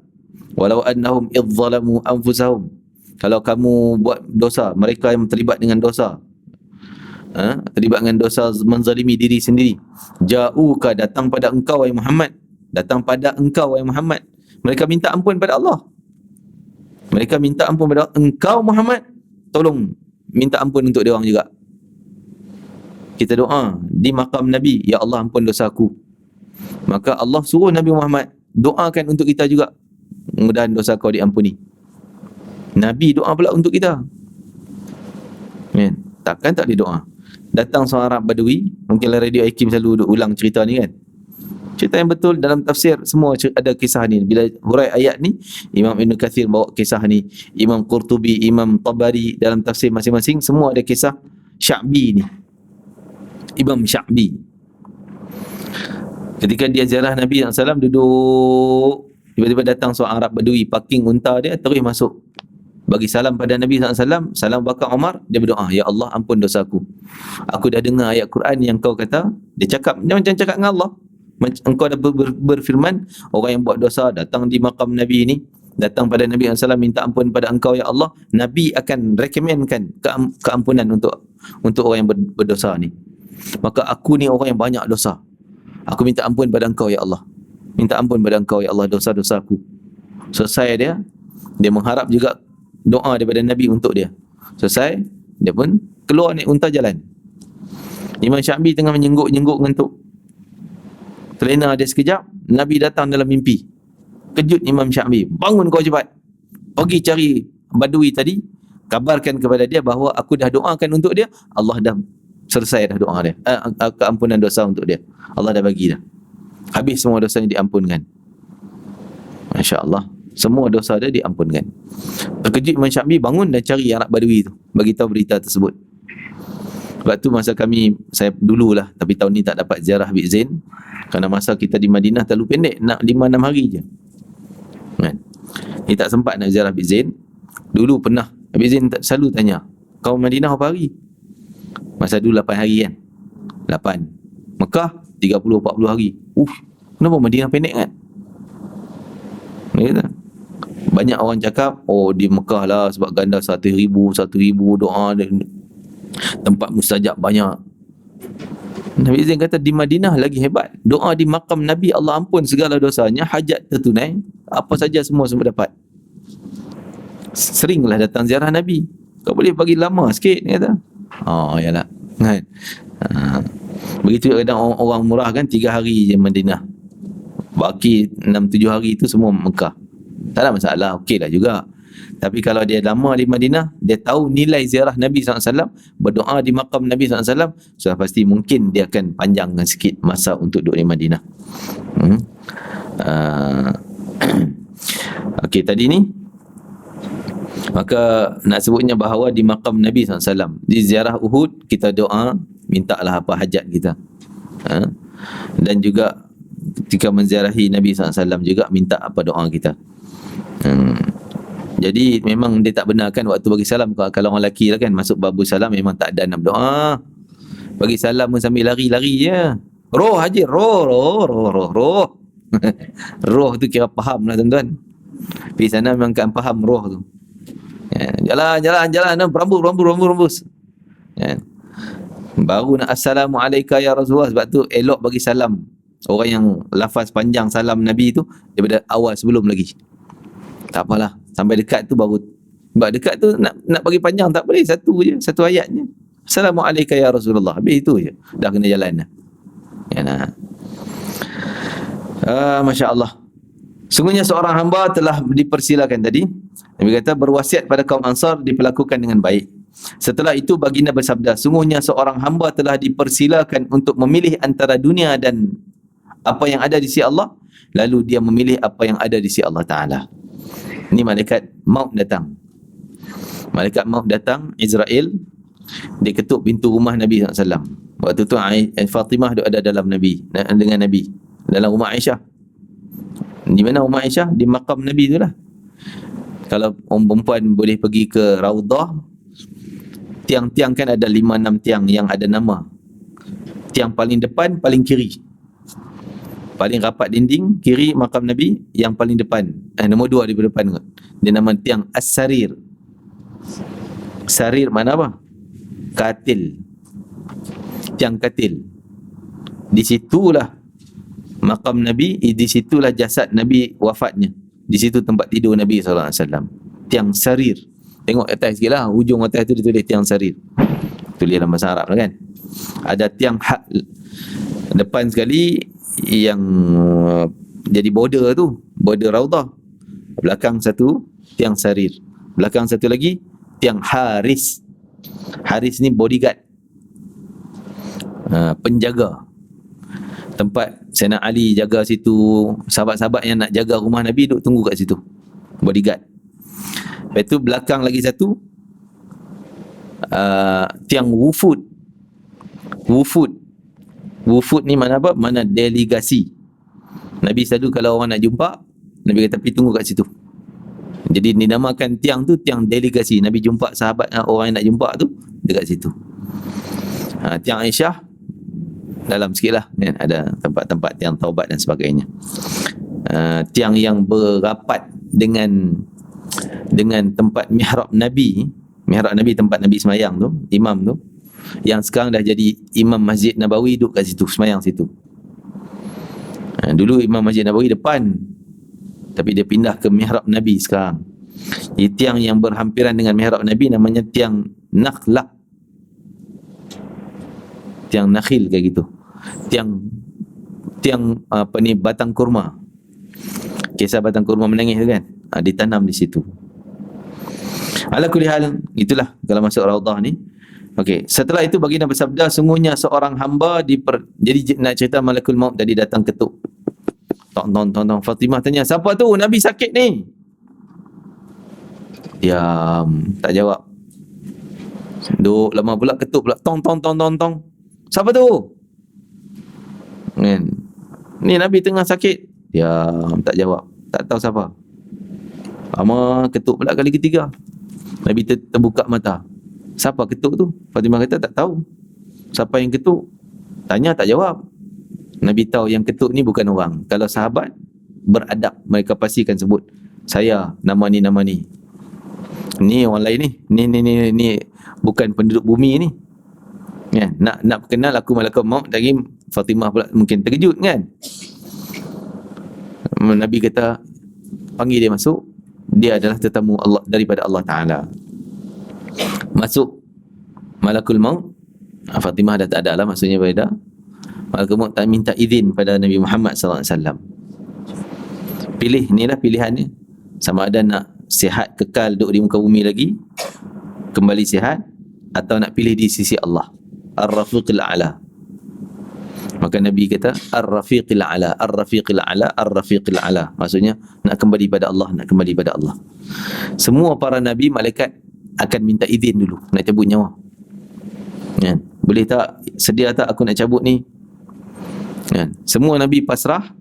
Walau annahum idzalamu anfusahum. Kalau kamu buat dosa, mereka yang terlibat dengan dosa, terlibat dengan dosa menzalimi diri sendiri, ja'uka, datang pada engkau wahai Muhammad, datang pada engkau wahai Muhammad, mereka minta ampun pada Allah. Mereka minta ampun pada engkau Muhammad, tolong minta ampun untuk dia orang juga. Kita doa di makam Nabi, ya Allah ampun dosaku. Maka Allah suruh Nabi Muhammad doakan untuk kita juga, mudah-mudahan dosa kau diampuni. Nabi doa pula untuk kita. Kan? Takkan tak didoa. Datang seorang Arab Badui, mungkinlah Radio Hakim selalu ulang cerita ni kan. Cerita yang betul dalam tafsir semua ada kisah ni. Bila hurai ayat ni, Imam Ibn Kathir bawa kisah ni, Imam Qurtubi, Imam Tabari dalam tafsir masing-masing semua ada kisah Sya'bi ni. Imam Sya'bi ketika dia ziarah Nabi SAW, duduk Tiba-tiba datang seorang Arab Badui, parking unta dia, terus masuk. Bagi salam pada Nabi SAW, salam Bakar Umar, dia berdoa, Ya Allah ampun dosaku. Aku dah dengar ayat Quran yang kau kata, dia cakap, dia macam cakap dengan Allah. Engkau dah berfirman, orang yang buat dosa datang di makam Nabi ini, datang pada Nabi SAW minta ampun pada engkau ya Allah, Nabi akan rekomenkan keampunan untuk orang yang berdosa ni. Maka aku ni orang yang banyak dosa, aku minta ampun pada engkau ya Allah, minta ampun pada engkau ya Allah dosa-dosaku. Selesai dia mengharap juga doa daripada Nabi untuk dia. Selesai, dia pun keluar naik unta jalan. Imam Syafi'i tengah menyengguk-nyengguk ngantuk, terlena dia sekejap, Nabi datang dalam mimpi. Kejut Imam Syafi'i, bangun kau cepat, pergi cari Badui tadi, kabarkan kepada dia bahawa aku dah doakan untuk dia, Allah dah selesai dah doa dia, keampunan dosa untuk dia, Allah dah bagi dah, habis semua dosanya diampunkan. Masya Allah, semua dosa dia diampunkan. Terkejut Imam Syafi'i, bangun dan cari anak Badui tu, bagi tahu berita tersebut. Sebab tu masa saya dululah, tapi tahun ni tak dapat ziarah Habib Zain kerana masa kita di Madinah terlalu pendek, nak 5-6 hari je kan? Ni tak sempat nak ziarah Habib Zain. Dulu pernah Habib Zain selalu tanya, kau Madinah berapa hari? Masa dulu 8 hari kan, 8. Mekah 30-40 hari. Kenapa Madinah pendek kan? Kata, banyak orang cakap, di Mekah lah sebab ganda 1,000 doa, tempat mustajab banyak. Nabi Zain kata di Madinah lagi hebat, doa di makam Nabi Allah ampun segala dosanya, hajat tertunai, apa saja semua dapat. Seringlah datang ziarah Nabi, kau boleh bagi lama sikit, dia kata. Yalah kan. Begitu kadang orang murah kan, 3 hari je Madinah, baki 6-7 hari itu semua Mekah. Tak ada masalah, okey lah juga. Tapi kalau dia lama di Madinah, dia tahu nilai ziarah Nabi SAW, berdoa di makam Nabi SAW, sudah pasti mungkin dia akan panjangkan sikit masa untuk duduk di Madinah. Okey, tadi ni maka nak sebutnya bahawa di makam Nabi SAW, di ziarah Uhud, kita doa, mintalah apa hajat kita. Dan juga ketika menziarahi Nabi SAW juga minta apa doa kita. Jadi memang dia tak benarkan waktu bagi salam, kalau orang lelaki lah kan, masuk babu salam memang tak ada nak berdoa. Bagi salam pun sambil lari-lari je. Roh haji, roh. Roh tu kira faham lah tuan-tuan. Pergi sana memang kan faham roh tu. Jalan, berambus. Baru nak Assalamualaikum ya Rasulullah. Sebab tu elok bagi salam orang yang lafaz panjang salam Nabi tu daripada awal sebelum lagi. Tak apalah, sampai dekat tu baru. Sebab dekat tu nak bagi panjang tak boleh, satu je, satu ayat je. Assalamualaikum ya Rasulullah, habis itu je, dah kena jalan dah. Masya Allah. Sungguhnya seorang hamba telah dipersilakan tadi. Nabi kata berwasiat pada kaum Ansar diperlakukan dengan baik. Setelah itu baginda bersabda, sungguhnya seorang hamba telah dipersilakan untuk memilih antara dunia dan apa yang ada di sisi Allah, lalu dia memilih apa yang ada di sisi Allah Ta'ala. Ini malaikat maut datang. Malaikat maut datang, Israel, dia ketuk pintu rumah Nabi SAW. Waktu tu Fatimah ada dalam Nabi, dengan Nabi, dalam rumah Aisyah. Di mana rumah Aisyah? Di makam Nabi tu lah. Kalau orang perempuan boleh pergi ke Raudah, tiang-tiang kan ada 5-6 tiang yang ada nama. Tiang paling depan, paling kiri, paling rapat dinding kiri makam Nabi, yang paling depan, nombor 2 di depan kot. Dia nama tiang As-Sarir. Sarir mana apa? Katil. Tiang katil. Di situlah makam Nabi, di situlah jasad Nabi wafatnya. Di situ tempat tidur Nabi SAW. Tiang Sarir. Tengok atas sikit lah, ujung atas tu ditulis tiang Sarir. Tulis dalam bahasa Arab lah kan. Ada tiang depan sekali yang jadi border tu, border Raudah. Belakang satu tiang Sarir, belakang satu lagi tiang Haris. Haris ni bodyguard, penjaga. Tempat Sayyidina Ali jaga situ, sahabat-sahabat yang nak jaga rumah Nabi duduk tunggu kat situ, bodyguard. Lepas tu belakang lagi satu tiang Wufud. Wufud ni mana apa? Mana delegasi. Nabi selalu kalau orang nak jumpa, Nabi kata pergi tunggu kat situ. Jadi dinamakan tiang tu tiang delegasi. Nabi jumpa sahabat, orang yang nak jumpa tu dekat situ. Tiang Aisyah dalam sikit lah kan? Ada tempat-tempat tiang taubat dan sebagainya. Tiang yang berapat dengan tempat mihrab Nabi. Mihrab Nabi tempat Nabi semayang tu, imam tu, yang sekarang dah jadi Imam Masjid Nabawi, duduk kat situ, semayang situ. Dulu Imam Masjid Nabawi depan, tapi dia pindah ke mihrab Nabi sekarang. Jadi tiang yang berhampiran dengan mihrab Nabi namanya tiang Nakhla, tiang nakhil kayak gitu, tiang apa ni, batang kurma. Kisah batang kurma menangis tu kan, ditanam di situ. Ala kulli hal, itulah kalau masuk Raudhah ni. Okey, setelah itu baginda bersabda, sungguhnya seorang hamba jadi nak cerita malakul maut tadi datang ketuk. Tong. Fatimah tanya, siapa tu? Nabi sakit ni. Diam, tak jawab. Duk lama pula ketuk pula. Tong. Siapa tu? Kan? Ni Nabi tengah sakit. Diam, tak jawab. Tak tahu siapa. Lama ketuk pula kali ketiga. Nabi terbuka mata. Siapa ketuk tu? Fatimah kata tak tahu. Siapa yang ketuk? Tanya tak jawab. Nabi tahu yang ketuk ni bukan orang. Kalau sahabat beradab, mereka pastikan sebut, saya nama ni. Ni orang lain ni. Ni bukan penduduk bumi ni. Ya, nak kenal aku malaikat maut lagi. Fatimah pula mungkin terkejut kan. Nabi kata, panggil dia masuk. Dia adalah tetamu Allah daripada Allah Ta'ala. Masuk malakul maut. Fatimah dah tak ada lah, maksudnya pada malakul maut tak minta izin pada Nabi Muhammad SAW. Pilih, inilah pilihannya. Sama ada nak sihat kekal duduk di muka bumi lagi, kembali sihat, atau nak pilih di sisi Allah, Ar-Rafiqil A'la. Maka Nabi kata Ar-Rafiqil A'la, Ar-Rafiqil A'la, Ar-Rafiqil A'la. Maksudnya nak kembali pada Allah, nak kembali pada Allah. Semua para Nabi, malaikat akan minta izin dulu nak cabut nyawa. Kan? Boleh tak, sedia tak aku nak cabut ni? Kan? Semua Nabi pasrah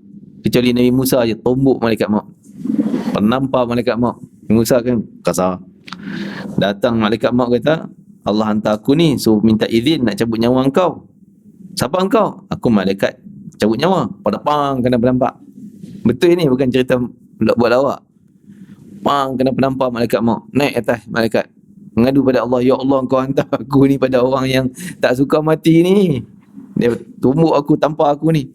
kecuali Nabi Musa je tombok malaikat maut, penampar malaikat maut. Nabi Musa kan kasar. Datang malaikat maut kata, Allah hantar aku ni suruh minta izin nak cabut nyawa engkau. Siapa engkau? Aku malaikat cabut nyawa. Pada pang kena penampak. Betul ni, bukan cerita buat lawak. Pang kena penampar malaikat maut. Naik atas malaikat, mengadu pada Allah, ya Allah, engkau hantar aku ni pada orang yang tak suka mati ni. Dia tumbuk aku, tampar aku ni.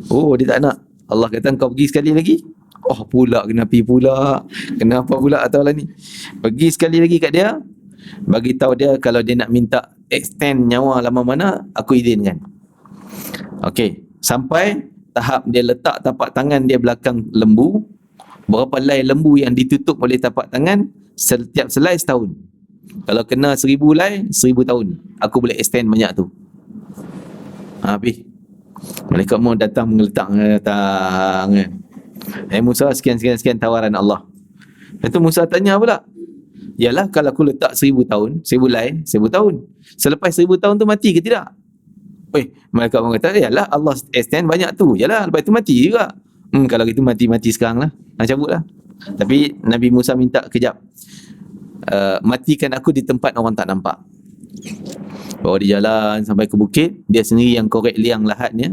Oh, dia tak nak. Allah kata engkau pergi sekali lagi. Oh pula, kena pergi pula. Kenapa pula atau lah ni. Pergi sekali lagi kat dia, bagi tahu dia kalau dia nak minta extend nyawa lama mana, aku izinkan. Okey, sampai tahap dia letak tapak tangan dia belakang lembu. Berapa helai lembu yang ditutup oleh tapak tangan, setiap selai setahun. Kalau kena 1000 helai, 1000 tahun. Aku boleh extend banyak tu. Habis malaikat maut datang mengeletak kan. Musa, sekian tawaran Allah. Itu Musa tanya pula, yalah kalau aku letak 1000 tahun, 1000 helai, 1000 tahun. Selepas 1000 tahun tu mati ke tidak? Malaikat maut kata, yalah Allah extend banyak tu. Yalah, lepas tu mati juga. Kalau gitu mati sekarang lah. Cabut lah. Tapi Nabi Musa minta kejap, matikan aku di tempat orang tak nampak. Bawa dia jalan sampai ke bukit, dia sendiri yang korek liang lahatnya,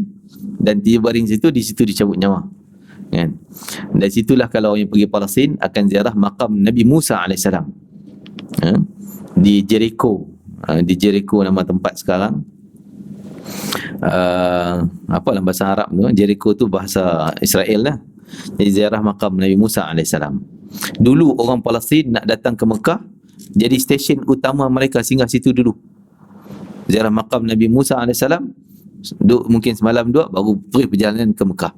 dan dia baring situ, di situ dicabut nyawa. Kan? Dari situlah kalau orang yang pergi Palestin akan ziarah makam Nabi Musa AS. Di Jericho. Di Jericho nama tempat sekarang. Apa dalam bahasa Arab tu, Jericho tu bahasa Israel lah. Jadi ziarah makam Nabi Musa AS. Dulu orang Palestin nak datang ke Mekah, jadi stesen utama mereka singgah situ dulu. Ziarah makam Nabi Musa AS, duduk mungkin semalam dua, baru pergi perjalanan ke Mekah.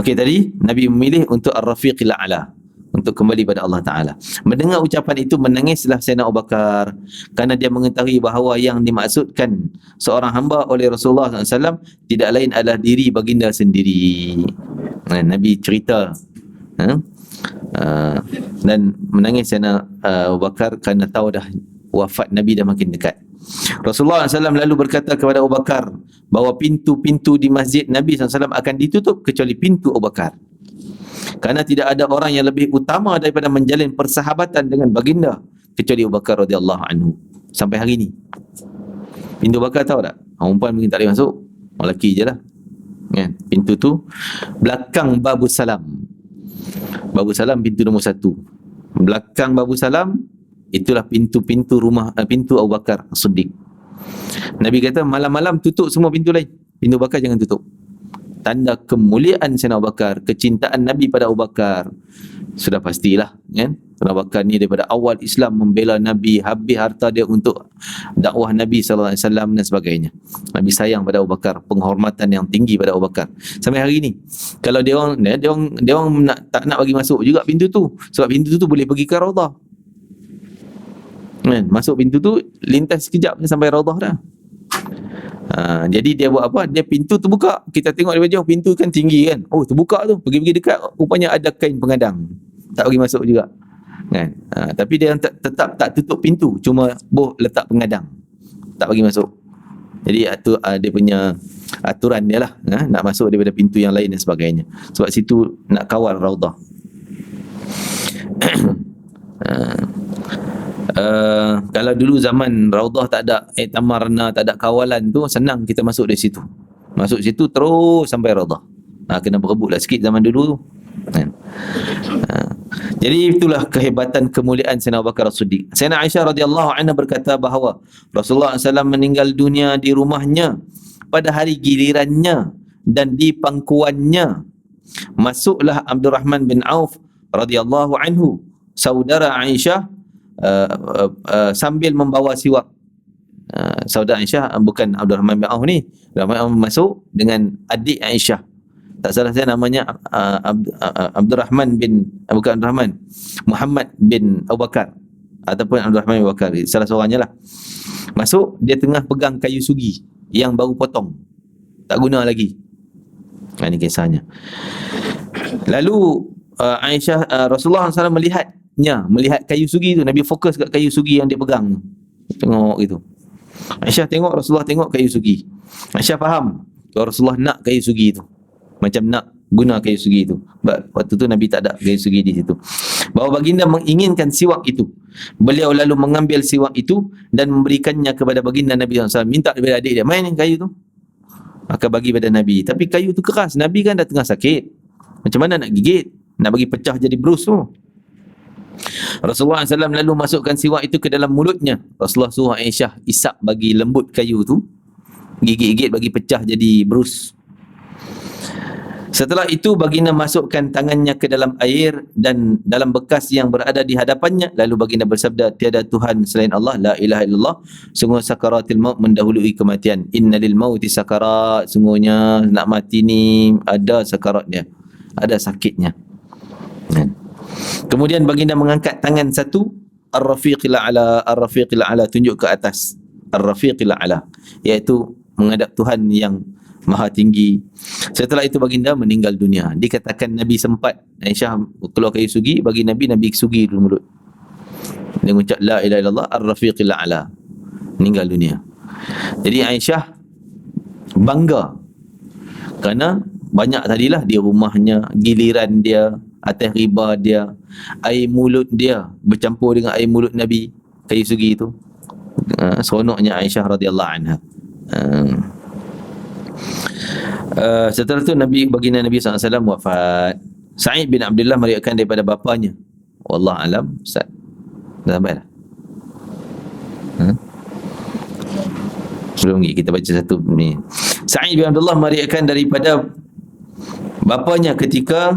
Okey, tadi Nabi memilih untuk Ar-Rafiqil A'la, untuk kembali pada Allah Ta'ala. Mendengar ucapan itu, menangislah Sayyidina Abu Bakar, kerana dia mengetahui bahawa yang dimaksudkan seorang hamba oleh Rasulullah SAW tidak lain adalah diri baginda sendiri. Nabi cerita, dan menangis Sayyidina Abu Bakar kerana tahu dah wafat Nabi dah makin dekat. Rasulullah SAW lalu berkata kepada Abu Bakar, bahawa pintu-pintu di masjid Nabi SAW akan ditutup kecuali pintu Abu Bakar. Kerana tidak ada orang yang lebih utama daripada menjalin persahabatan dengan baginda kecuali Abu Bakar radhiyallahu anhu. Sampai hari ini. Pintu Abu Bakar tahu tak? Orang perempuan mungkin tak boleh masuk. Orang lelaki je lah. Kan? Pintu tu belakang Babu Salam. Babu Salam pintu nombor 1. Belakang Babu Salam itulah pintu-pintu rumah, pintu Abu Bakar As-Siddiq. Nabi kata malam-malam tutup semua pintu lain. Pintu Abu Bakar jangan tutup. Tanda kemuliaan Sayyidina Abu Bakar, kecintaan Nabi pada Abu Bakar. Sudah pastilah, kan? Sayyidina Abu Bakar ni daripada awal Islam membela Nabi, habis harta dia untuk dakwah Nabi sallallahu alaihi wasallam dan sebagainya. Nabi sayang pada Abu Bakar, penghormatan yang tinggi pada Abu Bakar. Sampai hari ni, kalau dia orang tak nak bagi masuk juga pintu tu, sebab pintu tu boleh pergi ke Raudhah. Kan? Masuk pintu tu lintas sekejap sampai Raudhah dah. Jadi dia buat apa? Dia pintu terbuka. Kita tengok dari jauh pintu kan tinggi kan. Oh, terbuka tu. Pergi-pergi dekat rupanya ada kain pengadang. Tak bagi masuk juga. Kan? Tapi dia tetap tak tutup pintu, cuma letak pengadang. Tak bagi masuk. Jadi dia punya aturan dia lah, nak masuk daripada pintu yang lain dan sebagainya. Sebab situ nak kawal Raudhah. Kalau dulu zaman Raudhah tak ada tamarna, tak ada kawalan tu, senang kita masuk dari situ. Masuk situ terus sampai Raudhah. Kena berebutlah sikit zaman dulu tu. Jadi itulah kehebatan kemuliaan Sayyidina Abu Bakar As-Siddiq. Sayyidina Aisyah radhiyallahu anha berkata bahawa Rasulullah SAW meninggal dunia di rumahnya pada hari gilirannya dan di pangkuannya. Masuklah Abdurrahman bin Auf radhiyallahu anhu, saudara Aisyah, sambil membawa siwak. Saudara Aisyah bukan Abdurrahman bin Auf ni. Abdurrahman bin Auf masuk dengan adik Aisyah. Tak salah saya namanya Abdurrahman bin, bukan Abdurrahman, Muhammad bin Abu Bakar ataupun Abdurrahman bin Abu Bakar, salah seorangnya lah. Masuk, dia tengah pegang kayu sugi yang baru potong, tak guna lagi. Ini kisahnya. Lalu Rasulullah SAW melihat kayu sugi tu. Nabi fokus kat kayu sugi yang dia pegang. Tengok gitu. Aisyah tengok, Rasulullah tengok kayu sugi. Aisyah faham kalau Rasulullah nak kayu sugi tu, macam nak guna kayu sugi itu. Waktu tu Nabi tak ada kayu sugi di situ. Bahawa baginda menginginkan siwak itu. Beliau lalu mengambil siwak itu dan memberikannya kepada baginda Nabi SAW. Minta daripada adik dia, main kayu tu. Maka bagi pada Nabi. Tapi kayu tu keras. Nabi kan dah tengah sakit. Macam mana nak gigit? Nak bagi pecah jadi brus tu. Rasulullah SAW lalu masukkan siwak itu ke dalam mulutnya. Rasulullah suruh Aisyah isap bagi lembut kayu tu. Gigit-gigit bagi pecah jadi brus. Setelah itu baginda masukkan tangannya ke dalam air dan dalam bekas yang berada di hadapannya. Lalu baginda bersabda, tiada Tuhan selain Allah, la ilaha illallah. Sungguh sakaratil maut mendahului kematian. Inna lil mauti sakarat. Sungguhnya nak mati ni ada sakaratnya, ada sakitnya. Kemudian baginda mengangkat tangan satu, ar-rafiqil a'la, ar-rafiqil a'la, tunjuk ke atas, ar-rafiqil a'la, iaitu menghadap Tuhan yang Maha tinggi. Setelah itu baginda meninggal dunia. Dikatakan Nabi sempat, Aisyah keluar kayu sugi bagi Nabi, Nabi sugi dulu mulut. Dia mengucap la ilaha illallah ar-rafiqil a'la, meninggal dunia. Jadi Aisyah bangga kerana banyak tadilah dia rumahnya, giliran dia, atas riba dia, air mulut dia bercampur dengan air mulut Nabi, kayu sugi itu. Seronoknya Aisyah radhiyallahu anha. Setelah itu baginda Nabi SAW wafat. Sa'id bin Abdullah meriwayatkan daripada bapanya. Wallah alam, Ustaz. Dah sampai dah? Sebelum kita baca satu ni. Sa'id bin Abdullah meriwayatkan daripada bapanya ketika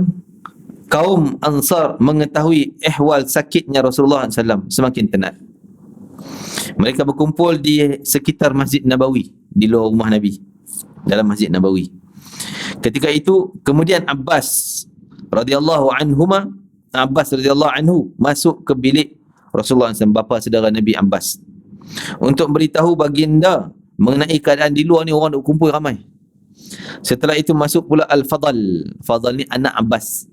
kaum Ansar mengetahui ihwal sakitnya Rasulullah SAW semakin tenat. Mereka berkumpul di sekitar Masjid Nabawi, di luar rumah Nabi, dalam Masjid Nabawi. Ketika itu kemudian Abbas radhiyallahu anhu masuk ke bilik Rasulullah SAW, bapa saudara Nabi Abbas, untuk beritahu baginda mengenai keadaan di luar ni, orang duk kumpul ramai. Setelah itu masuk pula Al-Fadl. Fadl ni anak Abbas,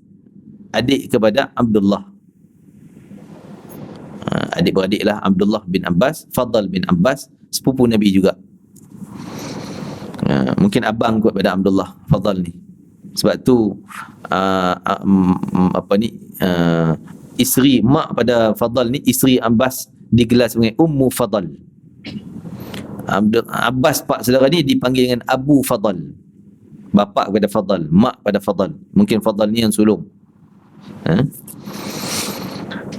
adik kepada Abdullah. Adik-beradik lah, Abdullah bin Abbas, Fadl bin Abbas, sepupu Nabi juga. Mungkin abang kot pada Abdullah Fadal ni. Sebab tu isteri mak pada Fadal ni, isteri Abbas digelar sebagai Ummu Fadal. Abbas pak saudara ni dipanggil dengan Abu Fadal. Bapa kepada Fadal, mak pada Fadal. Mungkin Fadal ni yang sulung.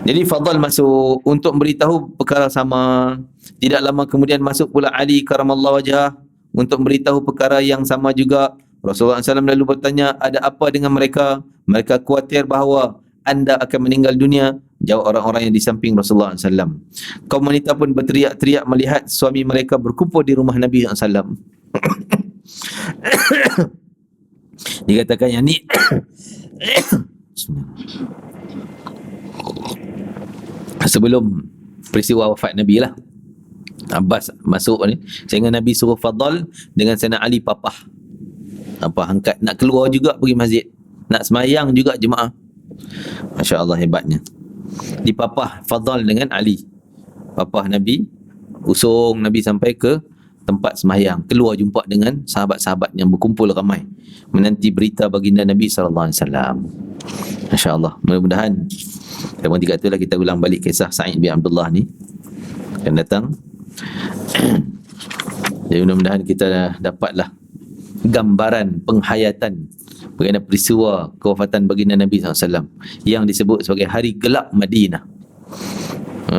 Jadi Fadal masuk untuk beritahu perkara sama. Tidak lama kemudian masuk pula Ali karamallahu wajhah untuk beritahu perkara yang sama juga. Rasulullah SAW lalu bertanya, ada apa dengan mereka? Mereka khawatir bahawa anda akan meninggal dunia. Jawab orang-orang yang di samping Rasulullah SAW. Kaum wanita pun berteriak-teriak melihat suami mereka berkumpul di rumah Nabi SAW. Dikatakan yang ni sebelum peristiwa wafat Nabi lah. Abbas masuk ni, sehingga Nabi suruh Fadal dengan Sayyidina Ali papah. Angkat nak keluar juga pergi masjid, nak semayang juga jemaah. Masya Allah, hebatnya. Dipapah Fadal dengan Ali, papah Nabi, usung Nabi sampai ke tempat semayang, keluar jumpa dengan sahabat-sahabat yang berkumpul ramai menanti berita baginda Nabi SAW. Masya Allah. Mudah-mudahan dalam tiga itulah kita ulang balik kisah Sa'id bin Abdullah ni akan datang. Jadi mudah-mudahan kita dapatlah gambaran penghayatan bagaimana peristiwa kewafatan baginda Nabi SAW yang disebut sebagai hari gelap Madinah.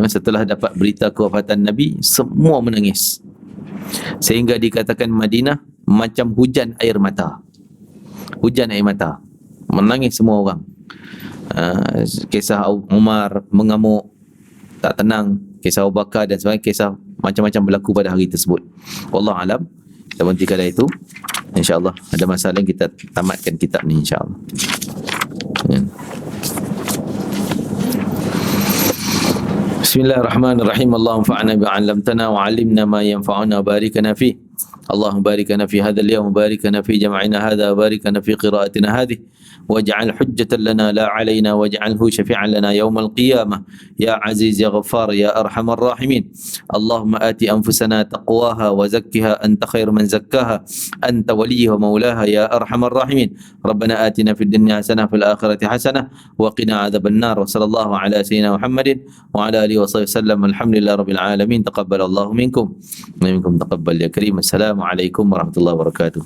Setelah dapat berita kewafatan Nabi, semua menangis, sehingga dikatakan Madinah macam hujan air mata. Hujan air mata, menangis semua orang. Kisah Umar mengamuk, tak tenang, kisah Abu Bakar dan sebagainya, kisah macam-macam berlaku pada hari tersebut. Wallahu alam. Kita berhenti kala itu. InsyaAllah ada masalah yang kita tamatkan kitab ni, insyaAllah. Bismillahirrahmanirrahim. Allahumma fa'na bi'allamtana wa 'allimna ma yanfa'una wa barikana fi. Allahumma barikana fi hadzal yawm, barikana fi jam'ina hadza, barikana fi qira'atina hadhihi, waj'al hujjatan lana la 'alaina, waj'alhu syafi'an lana yawmal qiyamah ya aziz ya ghaffar ya arhamar rahimin. Allahumma ati anfusana taqwaha wa zakkiha anta khairu man zakkaha anta waliyuha maulaha ya arhamar rahimin. Rabbana atina fid dunya hasanah fil akhirati hasanah wa qina adzaban nar. Wa sallallahu ala sayyidina Muhammadin wa ala alihi wa sahbihi wasallam. Alhamdulillahi rabbil alamin. Taqabbalallahu minkum wa minkum taqabbal ya karim. Assalamualaikum warahmatullahi wabarakatuh.